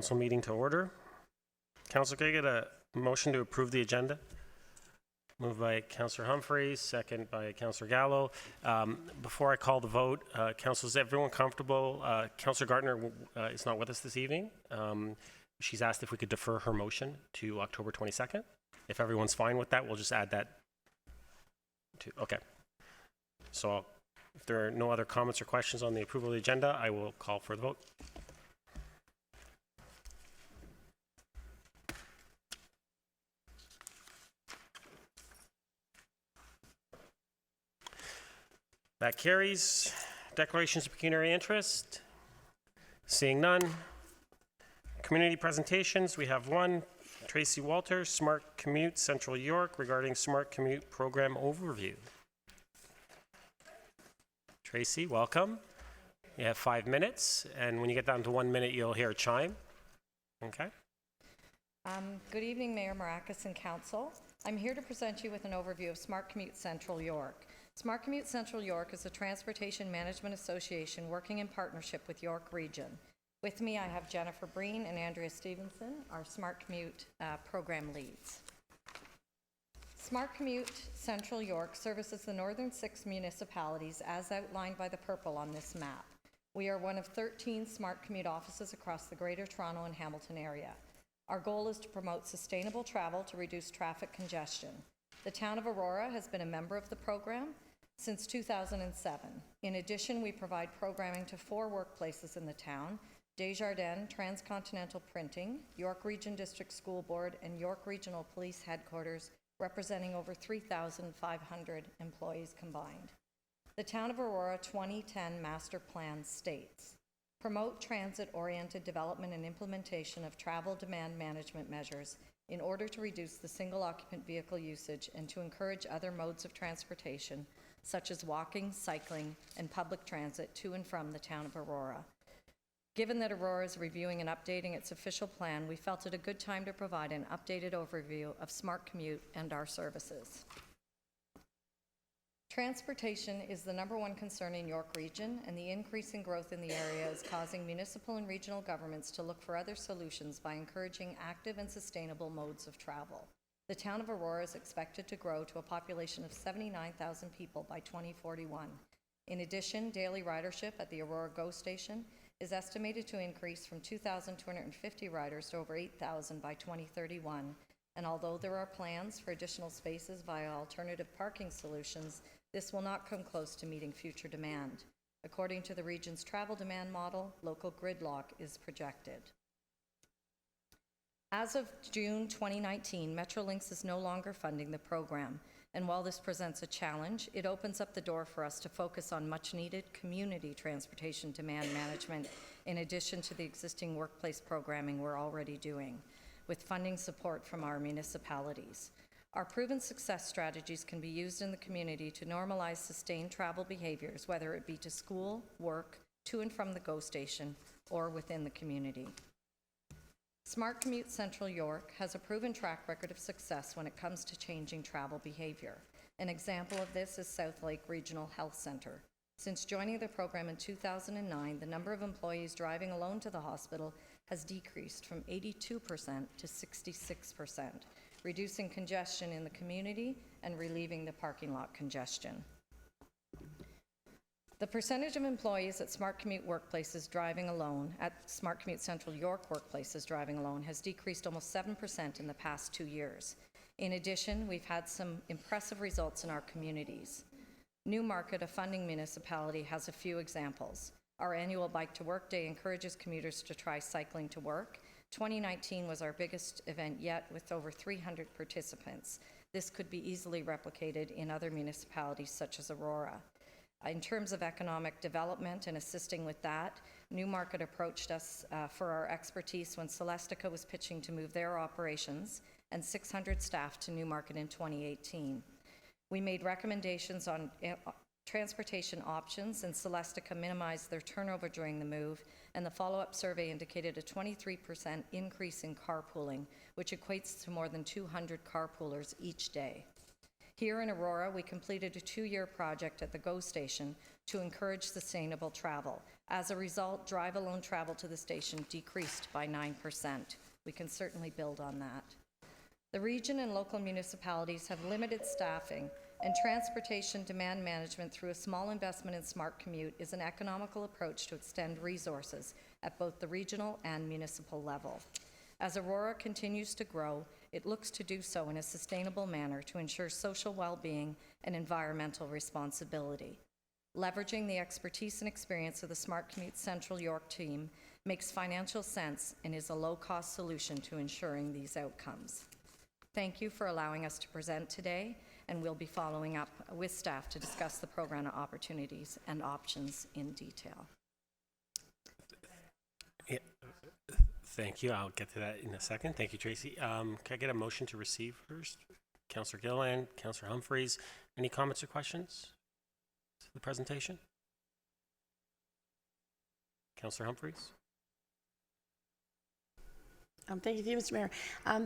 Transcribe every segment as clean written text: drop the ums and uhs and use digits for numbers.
Council meeting to order. Council, can I get a motion to approve the agenda? Moved by Councillor Humphreys, second by Councillor Gallo. Before I call the vote, Council, is everyone comfortable? Councillor Gardner is not with us this evening. She's asked if we could defer her motion to October 22nd. If everyone's fine with that, we'll just add that to, okay. So if there are no other comments or questions on the approval of the agenda, I will call for the vote. That carries. Declarations of pecuniary interest. Seeing none. Community presentations, we have one. Tracy Walter, Smart Commute, Central York, regarding Smart Commute Program Overview. Tracy, welcome. You have 5 minutes, and when you get down to 1 minute, you'll hear a chime. Okay. Good evening, Mayor Marakis and Council. I'm here to present you with an overview of Smart Commute Central York. Smart Commute Central York is a transportation management association working in partnership with York Region. With me, I have Jennifer Breen and Andrea Stevenson, our Smart Commute program leads. Smart Commute Central York services the northern 6 municipalities as outlined by the purple on this map. We are one of 13 Smart Commute offices across the Greater Toronto and Hamilton area. Our goal is to promote sustainable travel to reduce traffic congestion. The town of Aurora has been a member of the program since 2007. In addition, we provide programming to 4 workplaces in the town: Desjardins Transcontinental Printing, York Region District School Board, and York Regional Police Headquarters, representing over 3,500 employees combined. The Town of Aurora 2010 Master Plan states, promote transit-oriented development and implementation of travel demand management measures in order to reduce the single-occupant vehicle usage and to encourage other modes of transportation, such as walking, cycling, and public transit to and from the Town of Aurora. Given that Aurora is reviewing and updating its official plan, we felt it a good time to provide an updated overview of Smart Commute and our services. Transportation is the #1 concern in York Region, and the increasing growth in the area is causing municipal and regional governments to look for other solutions by encouraging active and sustainable modes of travel. The town of Aurora is expected to grow to a population of 79,000 people by 2041. In addition, daily ridership at the Aurora GO station is estimated to increase from 2,250 riders to over 8,000 by 2031. And although there are plans for additional spaces via alternative parking solutions, this will not come close to meeting future demand. According to the region's travel demand model, local gridlock is projected. As of June 2019, Metrolinx is no longer funding the program. And while this presents a challenge, it opens up the door for us to focus on much-needed community transportation demand management in addition to the existing workplace programming we're already doing, with funding support from our municipalities. Our proven success strategies can be used in the community to normalize sustained travel behaviors, whether it be to school, work, to and from the GO station, or within the community. Smart Commute Central York has a proven track record of success when it comes to changing travel behavior. An example of this is South Lake Regional Health Centre. Since joining the program in 2009, the number of employees driving alone to the hospital has decreased from 82% to 66%, reducing congestion in the community and relieving the parking lot congestion. The percentage of employees at Smart Commute workplaces driving alone, at Smart Commute Central York workplaces driving alone, has decreased almost 7% in the past 2 years. In addition, we've had some impressive results in our communities. Newmarket, a funding municipality, has a few examples. Our annual Bike to Work Day encourages commuters to try cycling to work. 2019 was our biggest event yet, with over 300 participants. This could be easily replicated in other municipalities such as Aurora. In terms of economic development and assisting with that, Newmarket approached us for our expertise when Celestica was pitching to move their operations and 600 staff to Newmarket in 2018. We made recommendations on transportation options, and Celestica minimized their turnover during the move, and the follow-up survey indicated a 23% increase in carpooling, which equates to more than 200 carpoolers each day. Here in Aurora, we completed a 2-year project at the GO station to encourage sustainable travel. As a result, drive-alone travel to the station decreased by 9%. We can certainly build on that. The region and local municipalities have limited staffing, and transportation demand management through a small investment in Smart Commute is an economical approach to extend resources at both the regional and municipal level. As Aurora continues to grow, it looks to do so in a sustainable manner to ensure social well-being and environmental responsibility. Leveraging the expertise and experience of the Smart Commute Central York team makes financial sense and is a low-cost solution to ensuring these outcomes. Thank you for allowing us to present today, and we'll be following up with staff to discuss the program opportunities and options in detail. Yeah. Thank you. I'll get to that in a second. Thank you, Tracy. Can I get a motion to receive first? Councillor Gilliland, Councillor Humphreys. Any comments or questions to the presentation? Councillor Humphreys. Thank you, Mr. Mayor.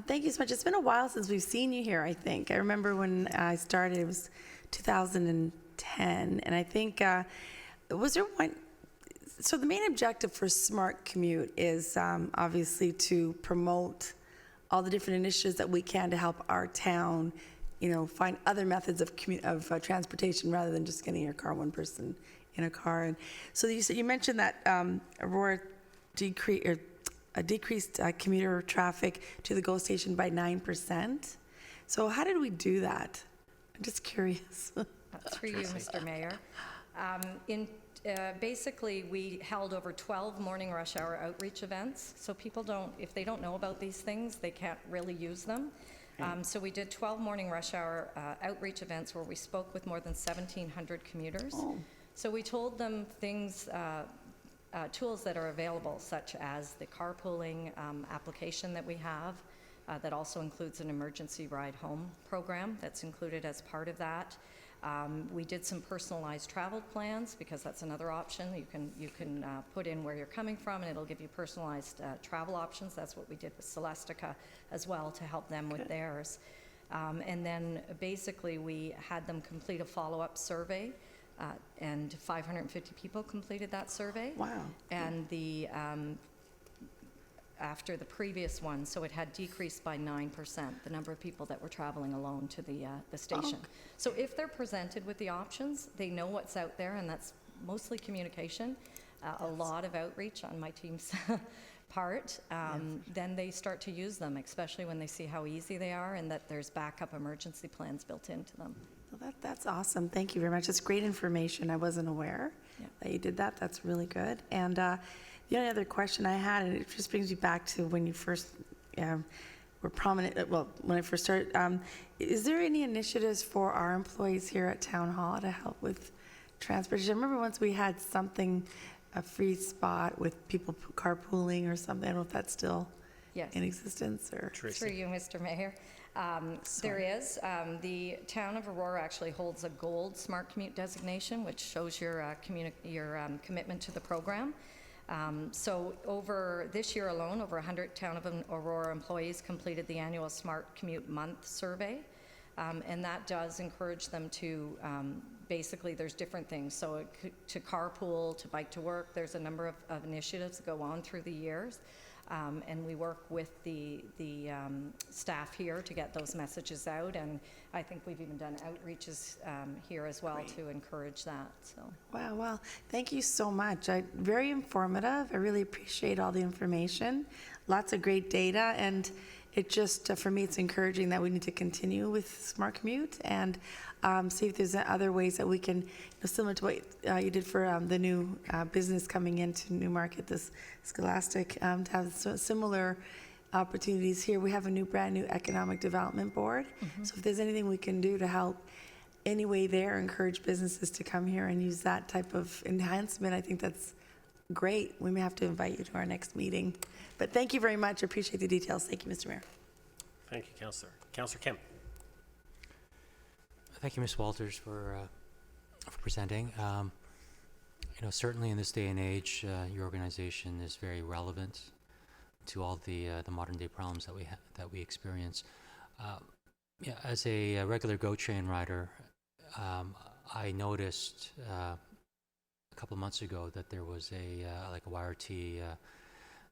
Thank you so much. It's been a while since we've seen you here, I think. I remember when I started, it was 2010, and I think, was there one, so the main objective for Smart Commute is obviously to promote all the different initiatives that we can to help our town, you know, find other methods of transportation rather than just getting your car, one person in a car. And so you mentioned that Aurora decreased commuter traffic to the GO station by 9%. So how did we do that? I'm just curious. That's for you, Mr. Mayor. Basically, we held over 12 morning rush hour outreach events. So people if they don't know about these things, they can't really use them. So we did 12 morning rush hour outreach events where we spoke with more than 1,700 commuters. Oh. So we told them things, tools that are available, such as the carpooling application that we have that also includes an emergency ride home program that's included as part of that. We did some personalized travel plans because that's another option. You can put in where you're coming from and it'll give you personalized travel options. That's what we did with Celestica as well to help them with theirs. And then basically we had them complete a follow-up survey. And 550 people completed that survey. Wow. And after the previous one, so it had decreased by 9%, the number of people that were traveling alone to the station. Oh. So if they're presented with the options, they know what's out there, and that's mostly communication, a lot of outreach on my team's part, then they start to use them, especially when they see how easy they are and that there's backup emergency plans built into them. Well, that's awesome. Thank you very much. That's great information. I wasn't aware that you did that. That's really good. And the only other question I had, and it just brings me back to when you first were prominent, well, when I first started, is there any initiatives for our employees here at Town Hall to help with transportation? I remember once we had something, a free spot with people carpooling or something. I don't know if that's still in existence or. Through you, Mr. Mayor. There is. The town of Aurora actually holds a gold Smart Commute designation, which shows your commitment to the program. So over this year alone, over 100 Town of Aurora employees completed the annual Smart Commute Month survey. And that does encourage them to, basically there's different things. So to carpool, to bike to work, there's a number of initiatives that go on through the years. And we work with the staff here to get those messages out, and I think we've even done outreaches here as well to encourage that. So. Wow, well, thank you so much. Very informative. I really appreciate all the information. Lots of great data, and it just, for me, it's encouraging that we need to continue with Smart Commute and see if there's other ways that we can, similar to what you did for the new business coming into Newmarket, this Scholastic, to have similar opportunities here. We have a brand new economic development board. Mm-hmm. So if there's anything we can do to help anyway there, encourage businesses to come here and use that type of enhancement, I think that's great. We may have to invite you to our next meeting. But thank you very much. I appreciate the details. Thank you, Mr. Mayor. Thank you, Councillor. Councillor Kim. Thank you, Ms. Walters, for presenting. Certainly in this day and age, your organization is very relevant to all the modern day problems that we experience. Yeah, as a regular GO train rider, I noticed a couple of months ago that there was a like a YRT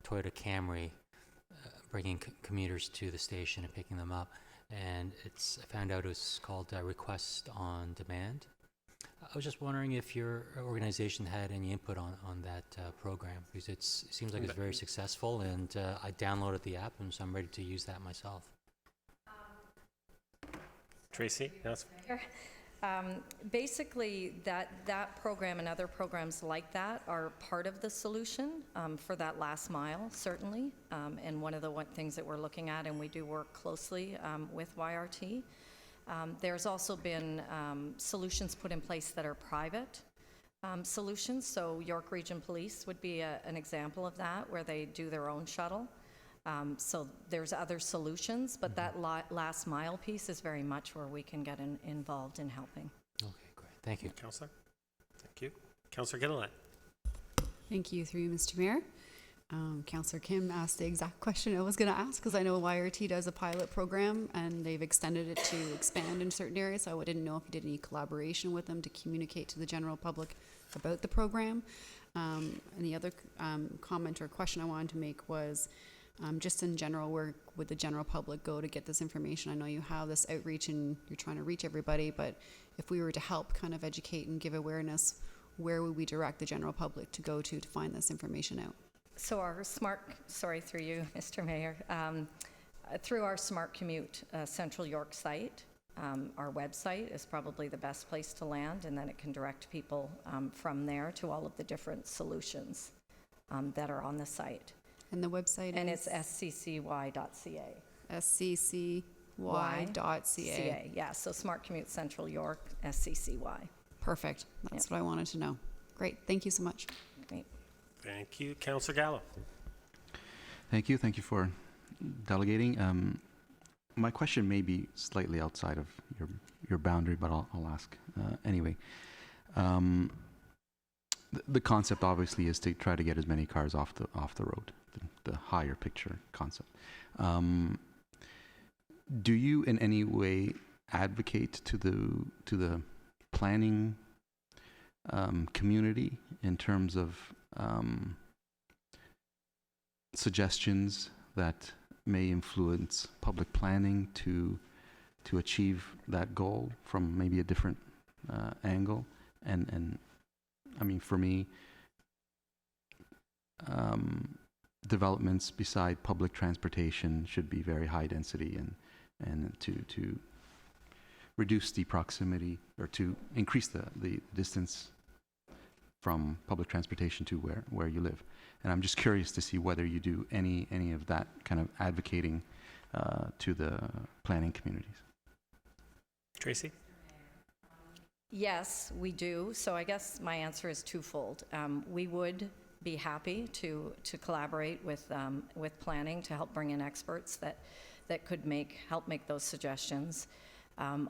Toyota Camry bringing commuters to the station and picking them up, and I found out it was called Request on Demand. I was just wondering if your organization had any input on that program, because it seems like it's very successful, and I downloaded the app, and so I'm ready to use that myself. Tracy? Yes? Basically, that program and other programs like that are part of the solution for that last mile, certainly. And one of the things that we're looking at, and we do work closely with YRT. There's also been solutions put in place that are private solutions. So York Region Police would be an example of that, where they do their own shuttle. So there's other solutions, but that last mile piece is very much where we can get involved in helping. Okay, great. Thank you. Councillor? Thank you. Councillor Guillemette? Thank you, through you, Mr. Mayor. Councillor Kim asked the exact question I was going to ask, because I know YRT does a pilot program and they've extended it to expand in certain areas. So I didn't know if you did any collaboration with them to communicate to the general public about the program. And the other comment or question I wanted to make was, just in general, where would the general public go to get this information? I know you have this outreach and you're trying to reach everybody, but if we were to help kind of educate and give awareness, where would we direct the general public to go to find this information out? So our through you, Mr. Mayor, through our Smart Commute Central York site, our website is probably the best place to land, and then it can direct people from there to all of the different solutions that are on the site. And the website And is? it's sccy.ca. sccy.ca. Yeah, so Smart Commute Central York, SCCY. Perfect. That's what I wanted to know. Great. Thank you so much. Great. Thank you. Councillor Gallo? Thank you. Thank you for delegating. My question may be slightly outside of your boundary, but I'll ask anyway. The concept obviously is to try to get as many cars off the road. The higher picture concept. Do you in any way advocate to the planning community in terms of suggestions that may influence public planning to achieve that goal from maybe a different angle? And I mean, for me, developments beside public transportation should be very high density and to reduce the proximity or to increase the distance from public transportation to where you live. And I'm just curious to see whether you do any of that kind of advocating to the planning communities. Tracy? Yes, we do. So I guess my answer is twofold. We would be happy to collaborate with planning to help bring in experts that could help make those suggestions.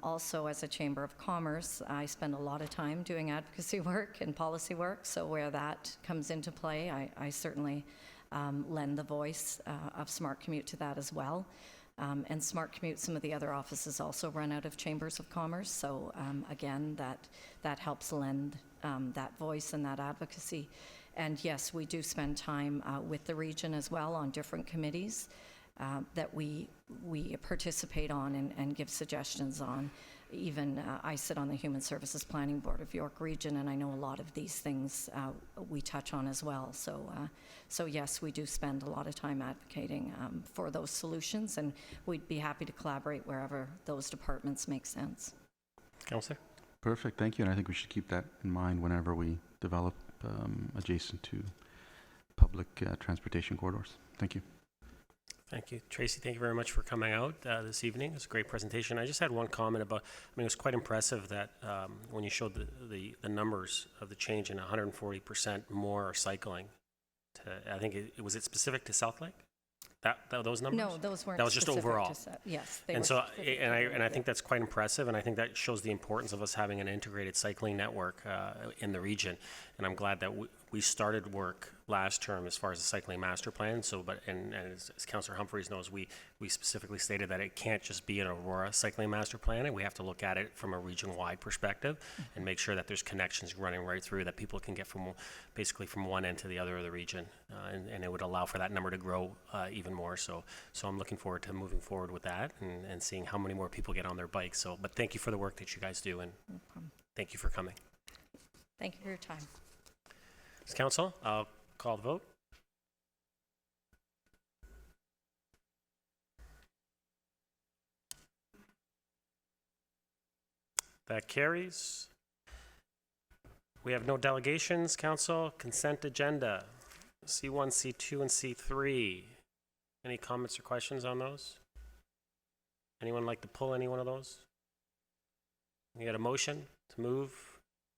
Also, as a Chamber of Commerce, I spend a lot of time doing advocacy work and policy work, so where that comes into play, I certainly lend the voice of Smart Commute to that as well. And Smart Commute, some of the other offices also run out of Chambers of Commerce, so again, that helps lend that voice and that advocacy. And yes, we do spend time with the region as well on different committees that we participate on and give suggestions on. Even I sit on the Human Services Planning Board of York Region, and I know a lot of these things we touch on as well. So yes, we do spend a lot of time advocating for those solutions, and we'd be happy to collaborate wherever those departments make sense. Councillor? Perfect, thank you. And I think we should keep that in mind whenever we develop adjacent to public transportation corridors. Thank you. Thank you. Tracy, thank you very much for coming out this evening. It was a great presentation. I just had one comment about, it was quite impressive that when you showed the numbers of the change in 140% more cycling. I think was it specific to South Lake? Those numbers? No, those weren't. That was just specific overall. Yes. And so, and I think that's quite impressive, and I think that shows the importance of us having an integrated cycling network in the region. And I'm glad that we started work last term as far as the cycling master plan. So, and as Councillor Humphreys knows, we specifically stated that it can't just be an Aurora cycling master plan, and we have to look at it from a region-wide perspective and make sure that there's connections running right through that people can get from basically from one end to the other of the region, and it would allow for that number to grow even more. So I'm looking forward to moving forward with that and seeing how many more people get on their bikes. So, but thank you for the work that you guys do, and thank you for coming. Thank you for your time. Council, I'll call the vote. That carries. We have no delegations, Council. Consent agenda, C1, C2, and C3. Any comments or questions on those? Anyone like to pull any one of those? We got a motion to move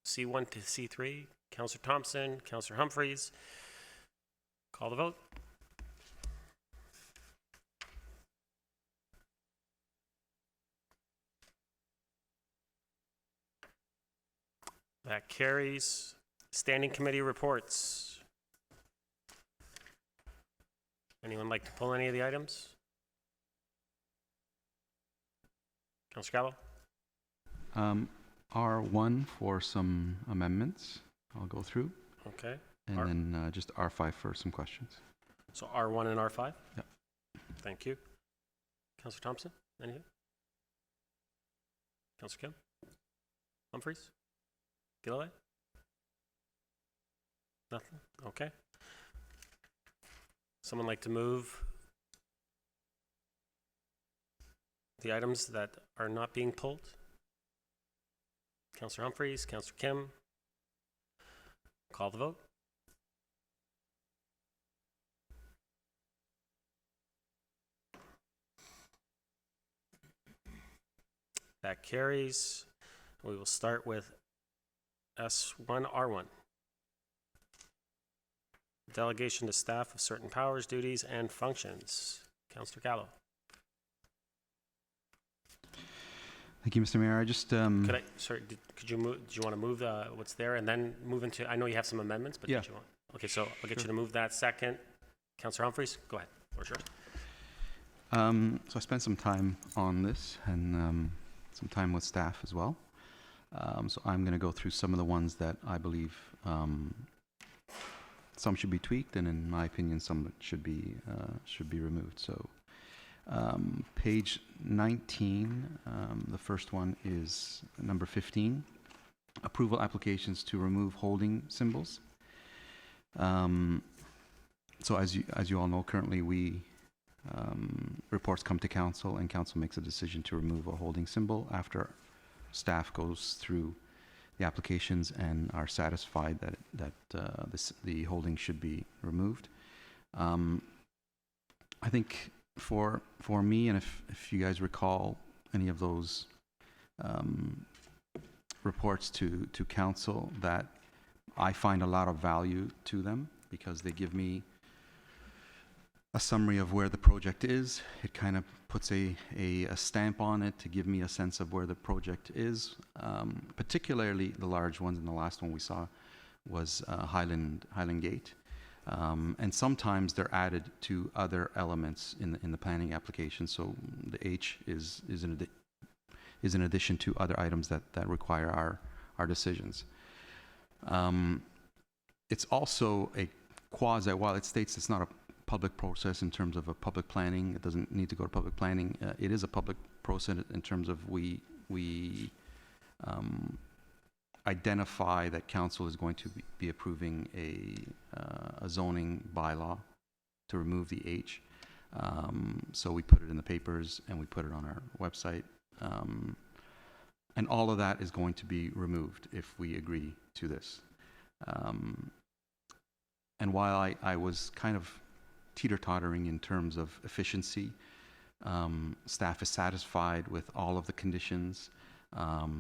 C1 to C3. Councillor Thompson, Councillor Humphreys. Call the vote. That carries. Standing committee reports. Anyone like to pull any of the items? Councillor Gallo? R1 for some amendments I'll go through, Okay. and then just R5 for some questions. So R1 and R5? Yep. Thank you. Councillor Thompson, anything? Councillor Kim? Humphreys? Gillelay? Nothing? Okay. Someone like to move the items that are not being pulled? Councillor Humphreys, Councillor Kim? Call the vote. That carries. We will start with S1R1. Delegation to staff of certain powers, duties, and functions. Councillor Gallo. Thank you, Mr. Mayor. I just Could you move, do you want to move what's there and then move into, I know you have some amendments, but Yeah. did you want? Okay, so I'll get you to move that second. Councillor Humphreys, go ahead. Floor's yours. So I spent some time on this and some time with staff as well. So I'm going to go through some of the ones that I believe some should be tweaked, and in my opinion, some should be removed. So page 19, the first one is number 15, approval applications to remove holding symbols. So as you all know, currently reports come to council, and council makes a decision to remove a holding symbol after staff goes through the applications and are satisfied that the holding should be removed. I think for me, and if you guys recall any of those reports to council, that I find a lot of value to them because they give me a summary of where the project is. It kind of puts a stamp on it to give me a sense of where the project is, particularly the large ones. And the last one we saw was Highland Gate. And sometimes they're added to other elements in the planning application. So the H is in addition to other items that require our decisions. It's also a quasi, while it states it's not a public process in terms of a public planning, it doesn't need to go to public planning. It is a public process in terms of we identify that council is going to be approving a zoning bylaw to remove the H. So we put it in the papers and we put it on our website. And all of that is going to be removed if we agree to this. And while I was kind of teeter-tottering in terms of efficiency, staff is satisfied with all of the conditions.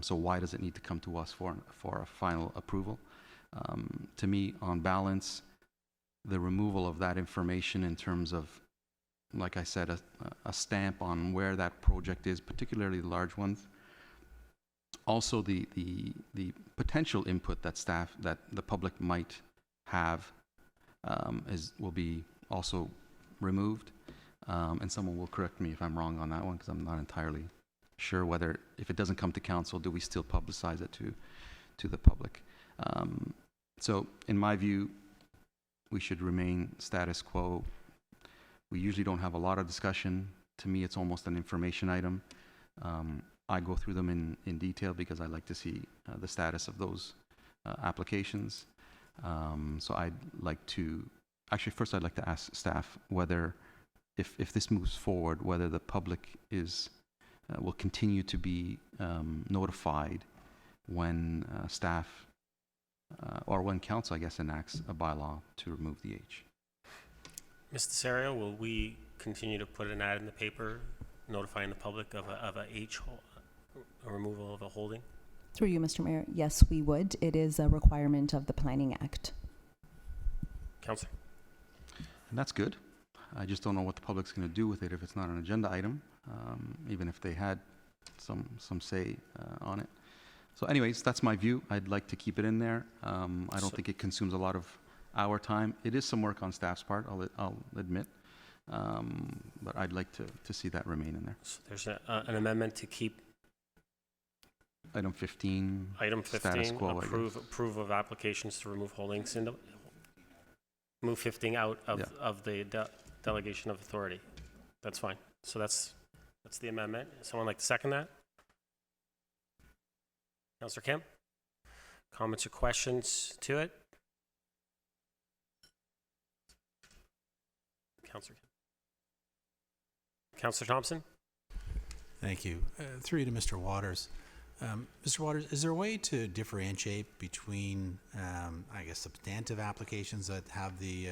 So why does it need to come to us for a final approval? To me, on balance, the removal of that information in terms of, like I said, a stamp on where that project is, particularly the large ones. Also, the potential input that the public might have will be also removed. And someone will correct me if I'm wrong on that one, because I'm not entirely sure whether, if it doesn't come to council, do we still publicize it to the public? So in my view, we should remain status quo. We usually don't have a lot of discussion. To me, it's almost an information item. I go through them in detail because I like to see the status of those applications. So I'd like to, actually first I'd like to ask staff whether, if this moves forward, whether the public will continue to be notified when staff or when council, I guess, enacts a bylaw to remove the H. Mr. Serio, will we continue to put an ad in the paper notifying the public of a removal of a holding? Through you, Mr. Mayor, yes, we would. It is a requirement of the Planning Act. Councillor? And that's good. I just don't know what the public's going to do with it if it's not an agenda item, even if they had some say on it. So anyways, that's my view. I'd like to keep it in there. I don't think it consumes a lot of our time. It is some work on staff's part, I'll admit. But I'd like to see that remain in there. So there's an amendment to keep Item 15. item Status 15, quo, I guess. approve of applications to remove holdings, move 15 out of the delegation of authority. That's fine. So that's the amendment. Someone like to second that? Councillor Kim? Comments or questions to it? Councillor Kim? Councillor Thompson? Thank you. Through you to Mr. Waters. Mr. Waters, is there a way to differentiate between, I guess, substantive applications that have the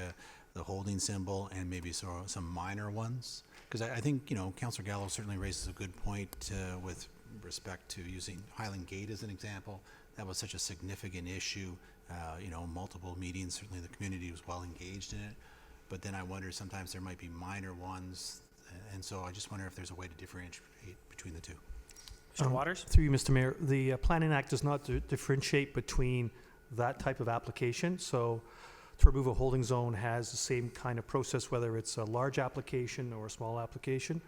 holding symbol and maybe some minor ones? Because I think, Councillor Gallo certainly raises a good point with respect to using Highland Gate as an example. That was such a significant issue. Multiple meetings, certainly the community was well engaged in it. But then I wonder sometimes there might be minor ones. And so I just wonder if there's a way to differentiate between the two. Mr. Waters? Through you, Mr. Mayor, the Planning Act does not differentiate between that type of application. So to remove a holding zone has the same kind of process, whether it's a large application or a small application.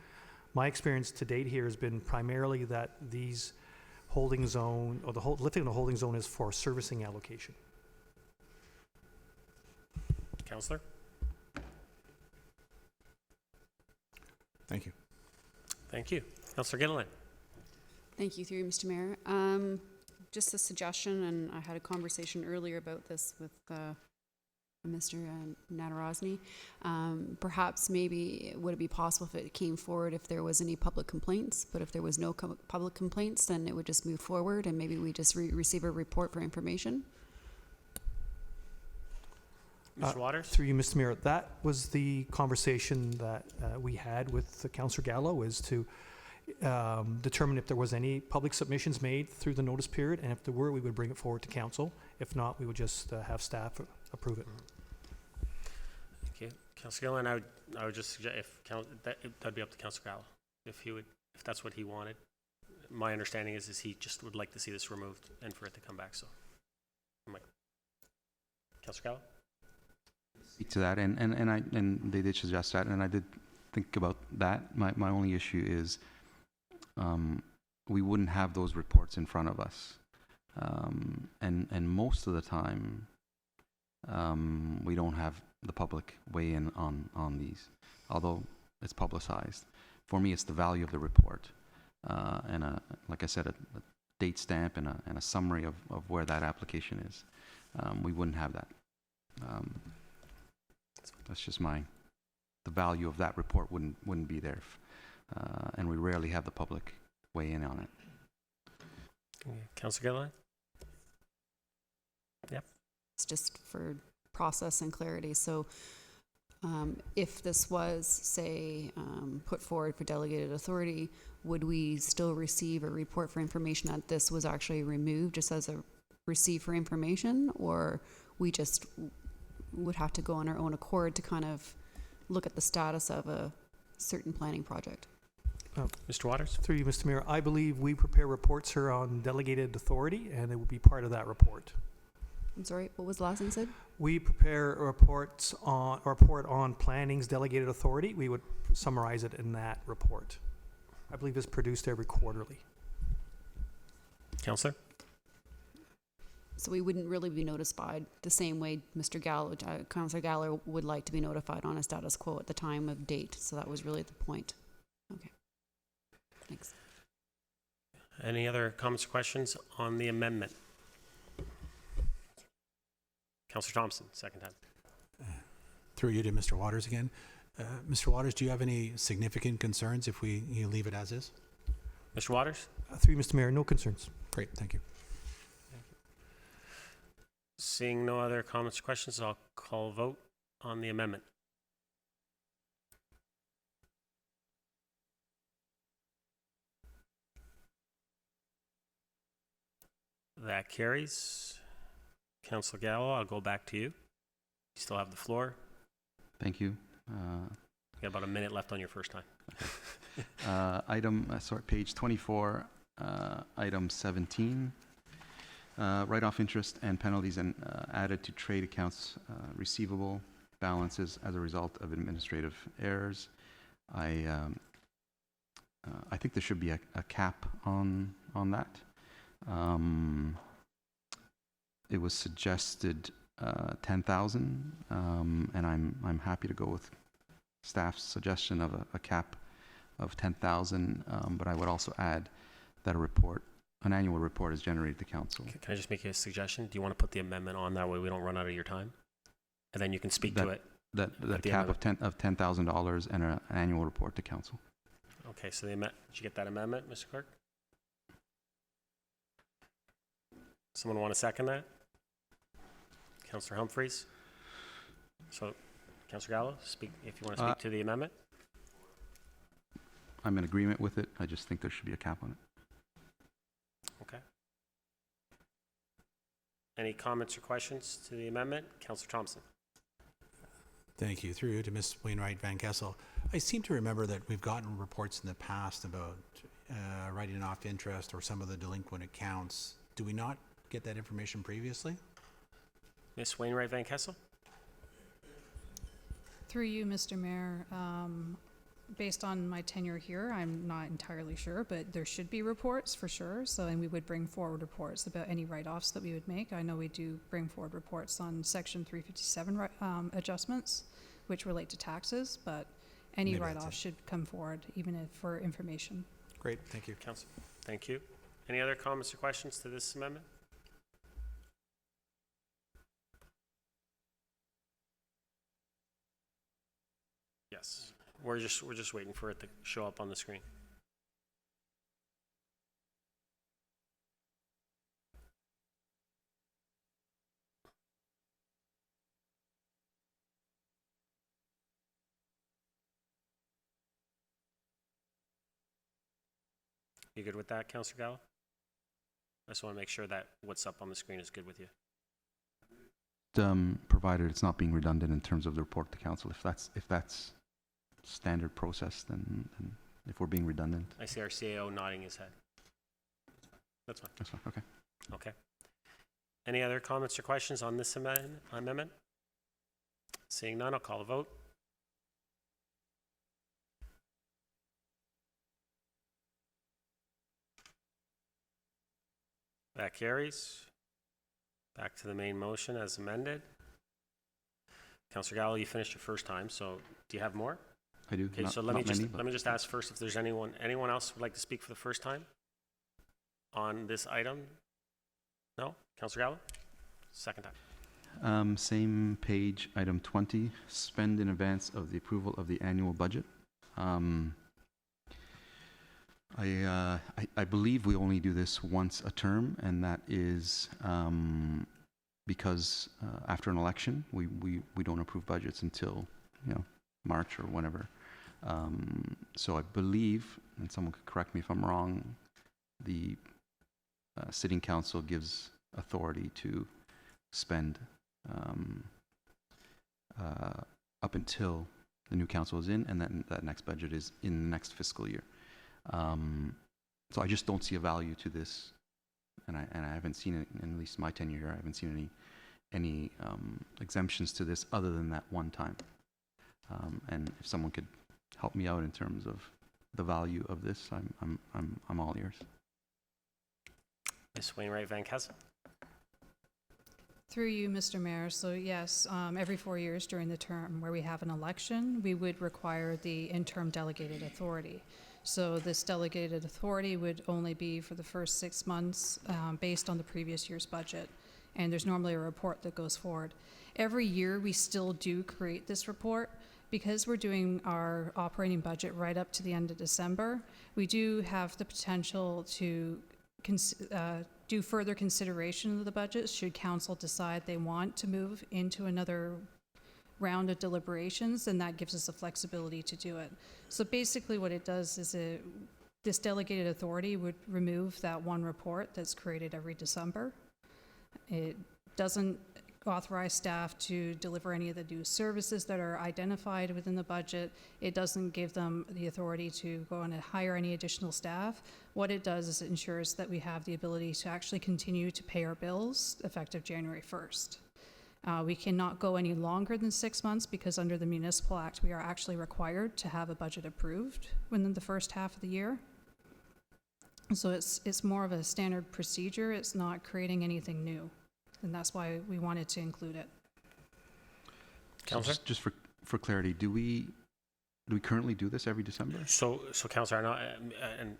My experience to date here has been primarily that these holding zone, or lifting of the holding zone is for servicing allocation. Councillor? Thank you. Thank you. Councillor Gilliland? Thank you, through you, Mr. Mayor. Just a suggestion, and I had a conversation earlier about this with Mr. Natarozny. Perhaps maybe would it be possible if it came forward if there was any public complaints, but if there was no public complaints, then it would just move forward and maybe we just receive a report for information? Mr. Waters? Through you, Mr. Mayor, that was the conversation that we had with Councillor Gallo, is to determine if there was any public submissions made through the notice period, and if there were, we would bring it forward to council. If not, we would just have staff approve it. Okay, Councillor Gilliland, I would just suggest that'd be up to Councillor Gallo if that's what he wanted. My understanding is he just would like to see this removed and for it to come back. So, Councillor Gallo? Speak to that, and they did suggest that, and I did think about that. My only issue is we wouldn't have those reports in front of us, and most of the time we don't have the public weigh in on these, although it's publicized. For me, it's the value of the report, and like I said, a date stamp and a summary of where that application is. We wouldn't have that. That's just the value of that report wouldn't be there, and we rarely have the public weigh in on it. Councillor Gilliland? Yep. It's just for process and clarity. So if this was, say, put forward for delegated authority, would we still receive a report for information that this was actually removed just as a receive for information, or we just would have to go on our own accord to kind of look at the status of a certain planning project? Mr. Waters? Through you, Mr. Mayor, I believe we prepare reports here on delegated authority, and it will be part of that report. I'm sorry, what was the last thing you said? We prepare report on planning's delegated authority. We would summarize it in that report. I believe it's produced every quarterly. Councillor? So we wouldn't really be notified the same way Mr. Gallo, Councillor Gallo would like to be notified on a status quo at the time of date. So that was really the point. Okay. Thanks. Any other comments or questions on the amendment? Councillor Thompson, second time. Through you to Mr. Waters again. Mr. Waters, do you have any significant concerns if you leave it as is? Mr. Waters? Through you, Mr. Mayor, no concerns. Great, thank you. Seeing no other comments or questions, I'll call a vote on the amendment. That carries. Councillor Gallo, I'll go back to you. You still have the floor. Thank you. You got about a minute left on your first time. Page 24, item 17. Write-off interest and penalties and added to trade accounts receivable balances as a result of administrative errors. I think there should be a cap on that. It was suggested 10,000, and I'm happy to go with staff's suggestion of a cap of 10,000. But I would also add that an annual report is generated to council. Can I just make you a suggestion? Do you want to put the amendment on that way we don't run out of your time? And then you can speak to it. That cap of $10,000 and an annual report to council. Okay, so did you get that amendment, Mr. Clerk? Someone want to second that? Councillor Humphreys? So, Councillor Gallo, speak if you want to speak to the amendment. I'm in agreement with it. I just think there should be a cap on it. Okay. Any comments or questions to the amendment? Councillor Thompson. Thank you. Through you to Ms. Wainwright Van Kessel. I seem to remember that we've gotten reports in the past about writing off interest or some of the delinquent accounts. Do we not get that information previously? Ms. Wainwright Van Kessel? Through you, Mr. Mayor, based on my tenure here, I'm not entirely sure, but there should be reports for sure. So, and we would bring forward reports about any write-offs that we would make. I know we do bring forward reports on Section 357 adjustments, which relate to taxes, but any Maybe write-offs should come forward, even if for information. Great, thank you. Council, thank you. Any other comments or questions to this amendment? Yes, we're just waiting for it to show up on the screen. You good with that, Councillor Gallo? I just want to make sure that what's up on the screen is good with you. Provided it's not being redundant in terms of the report to council. If that's standard process, then if we're being redundant. I see our CAO nodding his head. That's fine. That's fine. Okay. Okay. Any other comments or questions on this amendment? Seeing none, I'll call the vote. That carries. Back to the main motion as amended. Councillor Gallo, you finished your first time, so do you have more? I do. Okay, so let me just ask first if there's anyone else who would like to speak for the first time on this item. No? Councillor Gallo? Second time. Same page, item 20, spend in advance of the approval of the annual budget. I believe we only do this once a term, and that is because after an election, we don't approve budgets until March or whenever. So I believe, and someone could correct me if I'm wrong, the sitting council gives authority to spend up until the new council is in, and then that next budget is in the next fiscal year. So I just don't see a value to this, and I haven't seen it in at least my tenure here. I haven't seen any exemptions to this other than that one time. And if someone could help me out in terms of the value of this, I'm all ears. Ms. Wainwright Van Kessel. Through you, Mr. Mayor. So yes, every 4 years during the term where we have an election, we would require the interim delegated authority. So this delegated authority would only be for the first 6 months based on the previous year's budget. And there's normally a report that goes forward. Every year we still do create this report. Because we're doing our operating budget right up to the end of December, we do have the potential to do further consideration of the budget should council decide they want to move into another round of deliberations, and that gives us the flexibility to do it. So basically what it does is this delegated authority would remove that one report that's created every December. It doesn't authorize staff to deliver any of the new services that are identified within the budget. It doesn't give them the authority to go on and hire any additional staff. What it does is it ensures that we have the ability to actually continue to pay our bills effective January 1st. We cannot go any longer than 6 months because under the Municipal Act, we are actually required to have a budget approved within the first half of the year. So it's more of a standard procedure. It's not creating anything new. And that's why we wanted to include it. Councillor? Just for clarity, do we currently do this every December? So Councillor, and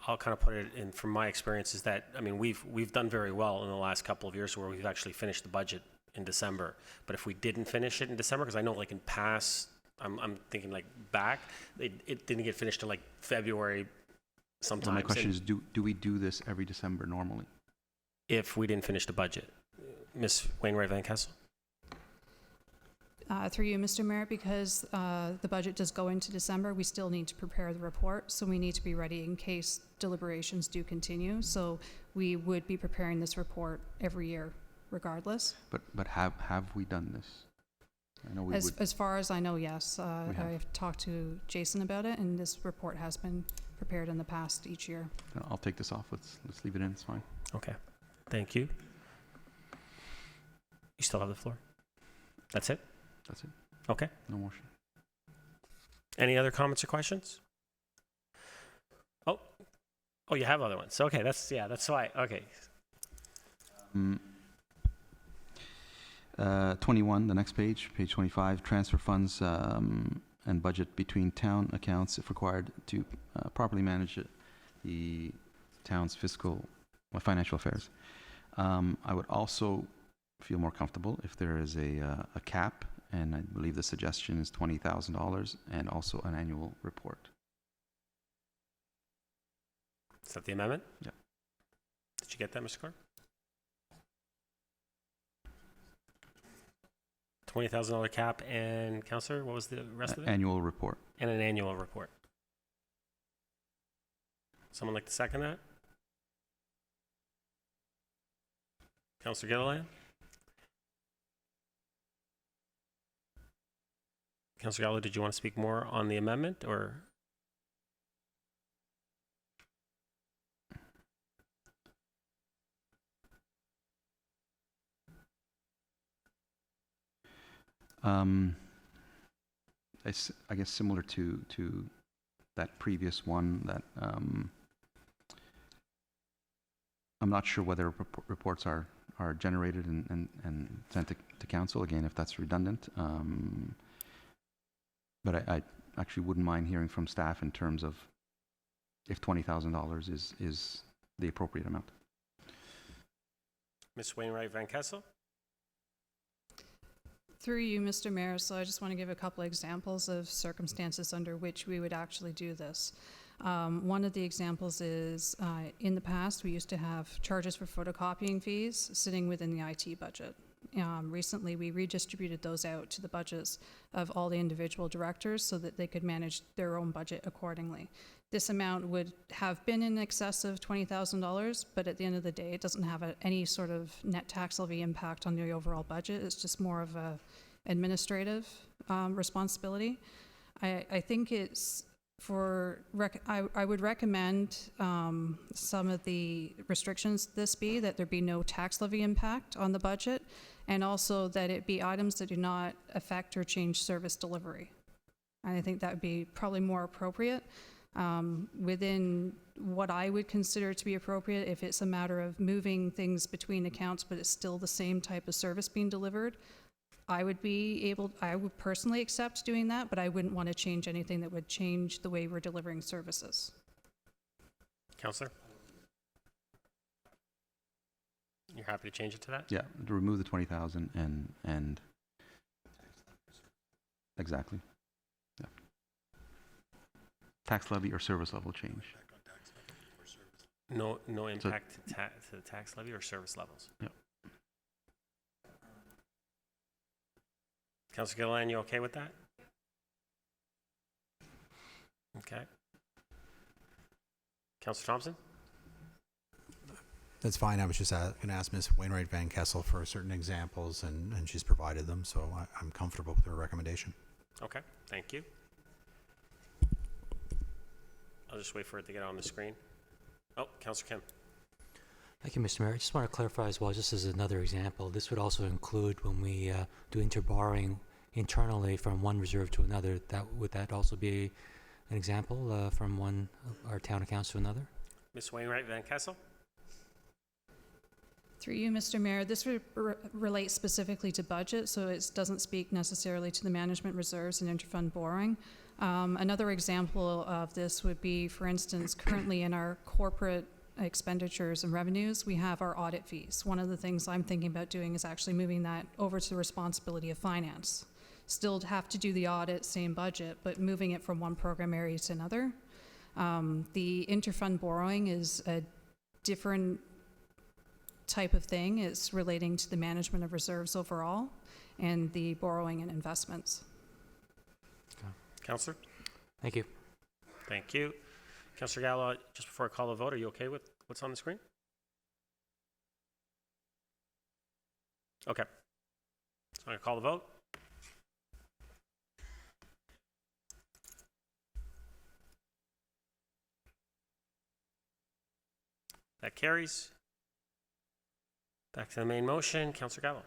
I'll kind of put it in from my experience is that, I mean, we've done very well in the last couple of years where we've actually finished the budget in December. But if we didn't finish it in December, because I know like in past, I'm thinking like back, it didn't get finished till like February sometimes. So my question is, do we do this every December normally? If we didn't finish the budget. Ms. Wainwright Van Kessel. Through you, Mr. Mayor, because the budget does go into December, we still need to prepare the report, so we need to be ready in case deliberations do continue. So we would be preparing this report every year, regardless. But have we done this? I know we would. As far as I know, yes. have. I've talked to Jason about it, and this report has been prepared in the past each year. I'll take this off. Let's leave it in. It's fine. Okay. Thank you. You still have the floor. That's it? That's it. Okay. No motion. Any other comments or questions? Oh, you have other ones. Okay, that's why. Okay. 21, the next page 25, transfer funds and budget between town accounts if required to properly manage the town's financial affairs. I would also feel more comfortable if there is a cap, and I believe the suggestion is $20,000 and also an annual report. Is that the amendment? Yep. Did you get that, Mr. Clark? $20,000 cap and, Councillor, what was the rest of it? Annual report. And an annual report. Someone like to second that? Councillor Gilliland? Councillor Gallo, did you want to speak more on the amendment, or? I guess similar to that previous one, that I'm not sure whether reports are generated and sent to council, again, if that's redundant. But I actually wouldn't mind hearing from staff in terms of if $20,000 is the appropriate amount. Ms. Wainwright Van Kessel? Through you, Mr. Mayor, so I just want to give a couple of examples of circumstances under which we would actually do this. One of the examples is in the past, we used to have charges for photocopying fees sitting within the IT budget. Recently, we redistributed those out to the budgets of all the individual directors so that they could manage their own budget accordingly. This amount would have been in excess of $20,000, but at the end of the day, it doesn't have any sort of net tax levy impact on the overall budget. It's just more of a administrative responsibility. I think it's I would recommend some of the restrictions that there be no tax levy impact on the budget, and also that it be items that do not affect or change service delivery. And I think that would be probably more appropriate within what I would consider to be appropriate. If it's a matter of moving things between accounts, but it's still the same type of service being delivered, I would personally accept doing that, but I wouldn't want to change anything that would change the way we're delivering services. Counselor? You're happy to change it to that? Yeah, to remove the 20,000 and exactly. Yeah. Tax levy or service level change. No impact to the tax levy or service levels? Yep. Councillor Gilliland, you okay with that? Okay. Councillor Thompson? That's fine. I was just going to ask Ms. Wainwright Van Kessel for certain examples, and she's provided them, so I'm comfortable with her recommendation. Okay, thank you. I'll just wait for it to get on the screen. Oh, Councillor Kim. Thank you, Mr. Mayor. I just want to clarify as well, just as another example, this would also include when we do interborrowing internally from one reserve to another. Would that also be an example from one of our town accounts to another? Ms. Wainwright Van Kessel? Through you, Mr. Mayor, this relates specifically to budget, so it doesn't speak necessarily to the management reserves and interfund borrowing. Another example of this would be, for instance, currently in our corporate expenditures and revenues, we have our audit fees. One of the things I'm thinking about doing is actually moving that over to the responsibility of finance. Still have to do the audit, same budget, but moving it from one program area to another. The interfund borrowing is a different type of thing. It's relating to the management of reserves overall and the borrowing and investments. Councillor? Thank you. Thank you. Councillor Gallo, just before I call the vote, are you okay with what's on the screen? Okay. So I'm going to call the vote. That carries. Back to the main motion. Councillor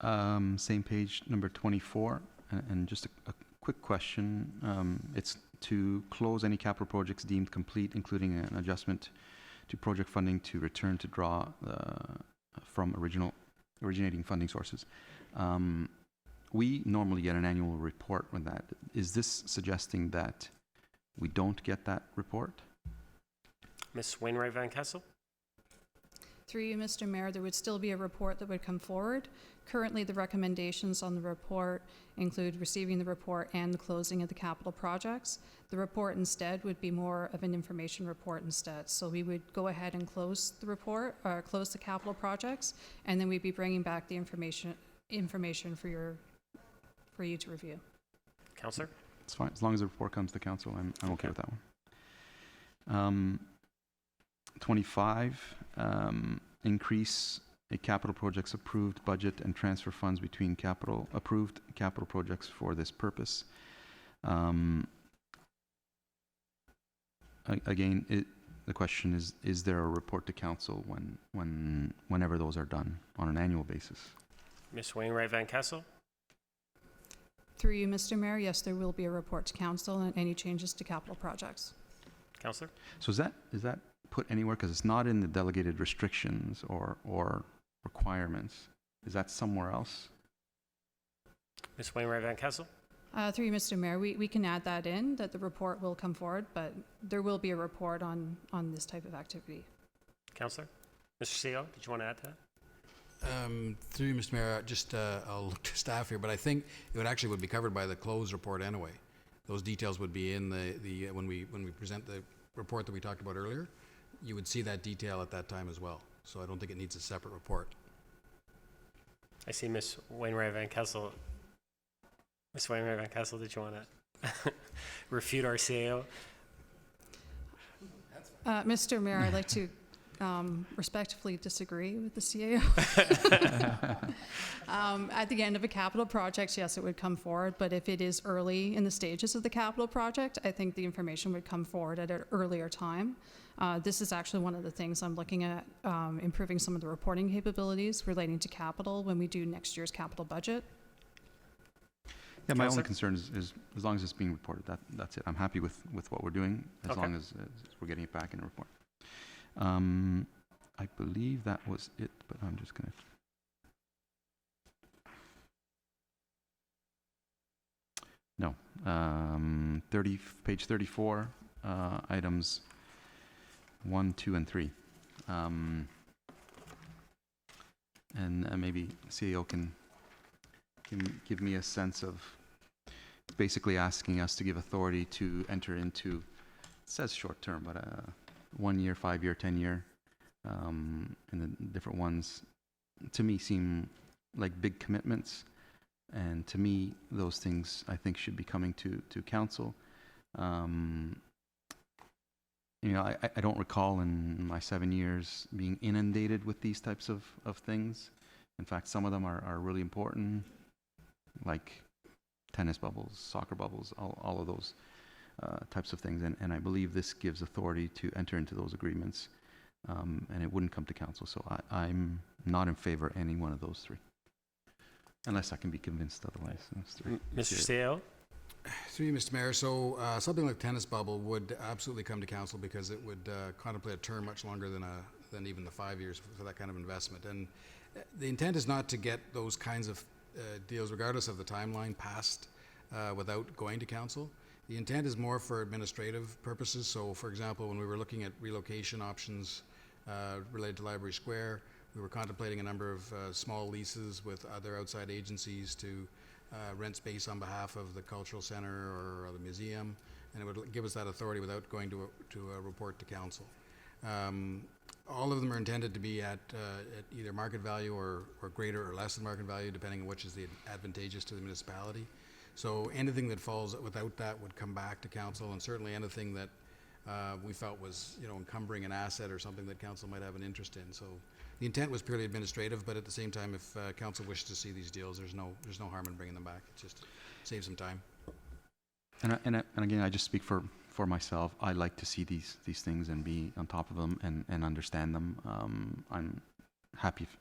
Gallo. Same page, number 24, and just a quick question. It's to close any capital projects deemed complete, including an adjustment to project funding to return to draw from originating funding sources. We normally get an annual report with that. Is this suggesting that we don't get that report? Ms. Wainwright Van Kessel. Through you, Mr. Mayor, there would still be a report that would come forward. Currently, the recommendations on the report include receiving the report and the closing of the capital projects. The report instead would be more of an information report instead. So we would go ahead and close the report, or close the capital projects, and then we'd be bringing back the information for you to review. Councillor? It's fine. As long as the report comes to council, I'm okay with that one. 25, increase a capital projects approved budget and transfer funds between approved capital projects for this purpose. Again, the question is there a report to council whenever those are done on an annual basis? Ms. Wainwright Van Kessel. Through you, Mr. Mayor, yes, there will be a report to council and any changes to capital projects. Councillor? So is that put anywhere? Because it's not in the delegated restrictions or requirements. Is that somewhere else? Ms. Wainwright Van Kessel. Through you, Mr. Mayor, we can add that in, that the report will come forward, but there will be a report on this type of activity. Councillor? Mr. CEO, did you want to add to that? Through you, Mr. Mayor, just I'll look to staff here, but I think it would be covered by the closed report anyway. Those details would be in the when we present the report that we talked about earlier. You would see that detail at that time as well. So I don't think it needs a separate report. I see Ms. Wainwright Van Kessel. Ms. Wainwright Van Kessel, did you want to refute our CAO? Mr. Mayor, I'd like to respectfully disagree with the CAO. At the end of a capital project, yes, it would come forward, but if it is early in the stages of the capital project, I think the information would come forward at an earlier time. This is actually one of the things I'm looking at, improving some of the reporting capabilities relating to capital when we do next year's capital budget. Yeah, my only Counselor? concern is as long as it's being reported, that's it. I'm happy with what we're doing, as Okay. long as we're getting it back in a report. I believe that was it, but I'm just gonna. No, page 34, items 1, 2, and 3. And maybe CEO can give me a sense of basically asking us to give authority to enter into, it says short term, but 1 year, 5 year, 10 year, and the different ones to me seem like big commitments. And to me, those things I think should be coming to council. You know, I don't recall in my 7 years being inundated with these types of things. In fact, some of them are really important, like tennis bubbles, soccer bubbles, all of those types of things. And I believe this gives authority to enter into those agreements, and it wouldn't come to council. So I'm not in favor of any one of those three, unless I can be convinced otherwise. Mr. CEO? Through you, Mr. Mayor. So something like tennis bubble would absolutely come to council because it would contemplate a term much longer than even the 5 years for that kind of investment. And the intent is not to get those kinds of deals, regardless of the timeline, passed without going to council. The intent is more for administrative purposes. So, for example, when we were looking at relocation options related to Library Square, we were contemplating a number of small leases with other outside agencies to rent space on behalf of the cultural center or the museum, and it would give us that authority without going to a report to council. All of them are intended to be at either market value or greater or less than market value, depending on which is the advantageous to the municipality. So anything that falls without that would come back to council, and certainly anything that we felt was, encumbering an asset or something that council might have an interest in. So the intent was purely administrative, but at the same time, if council wishes to see these deals, there's no harm in bringing them back. It just saves some time. And again, I just speak for myself. I like to see these things and be on top of them and understand them. I'm happy if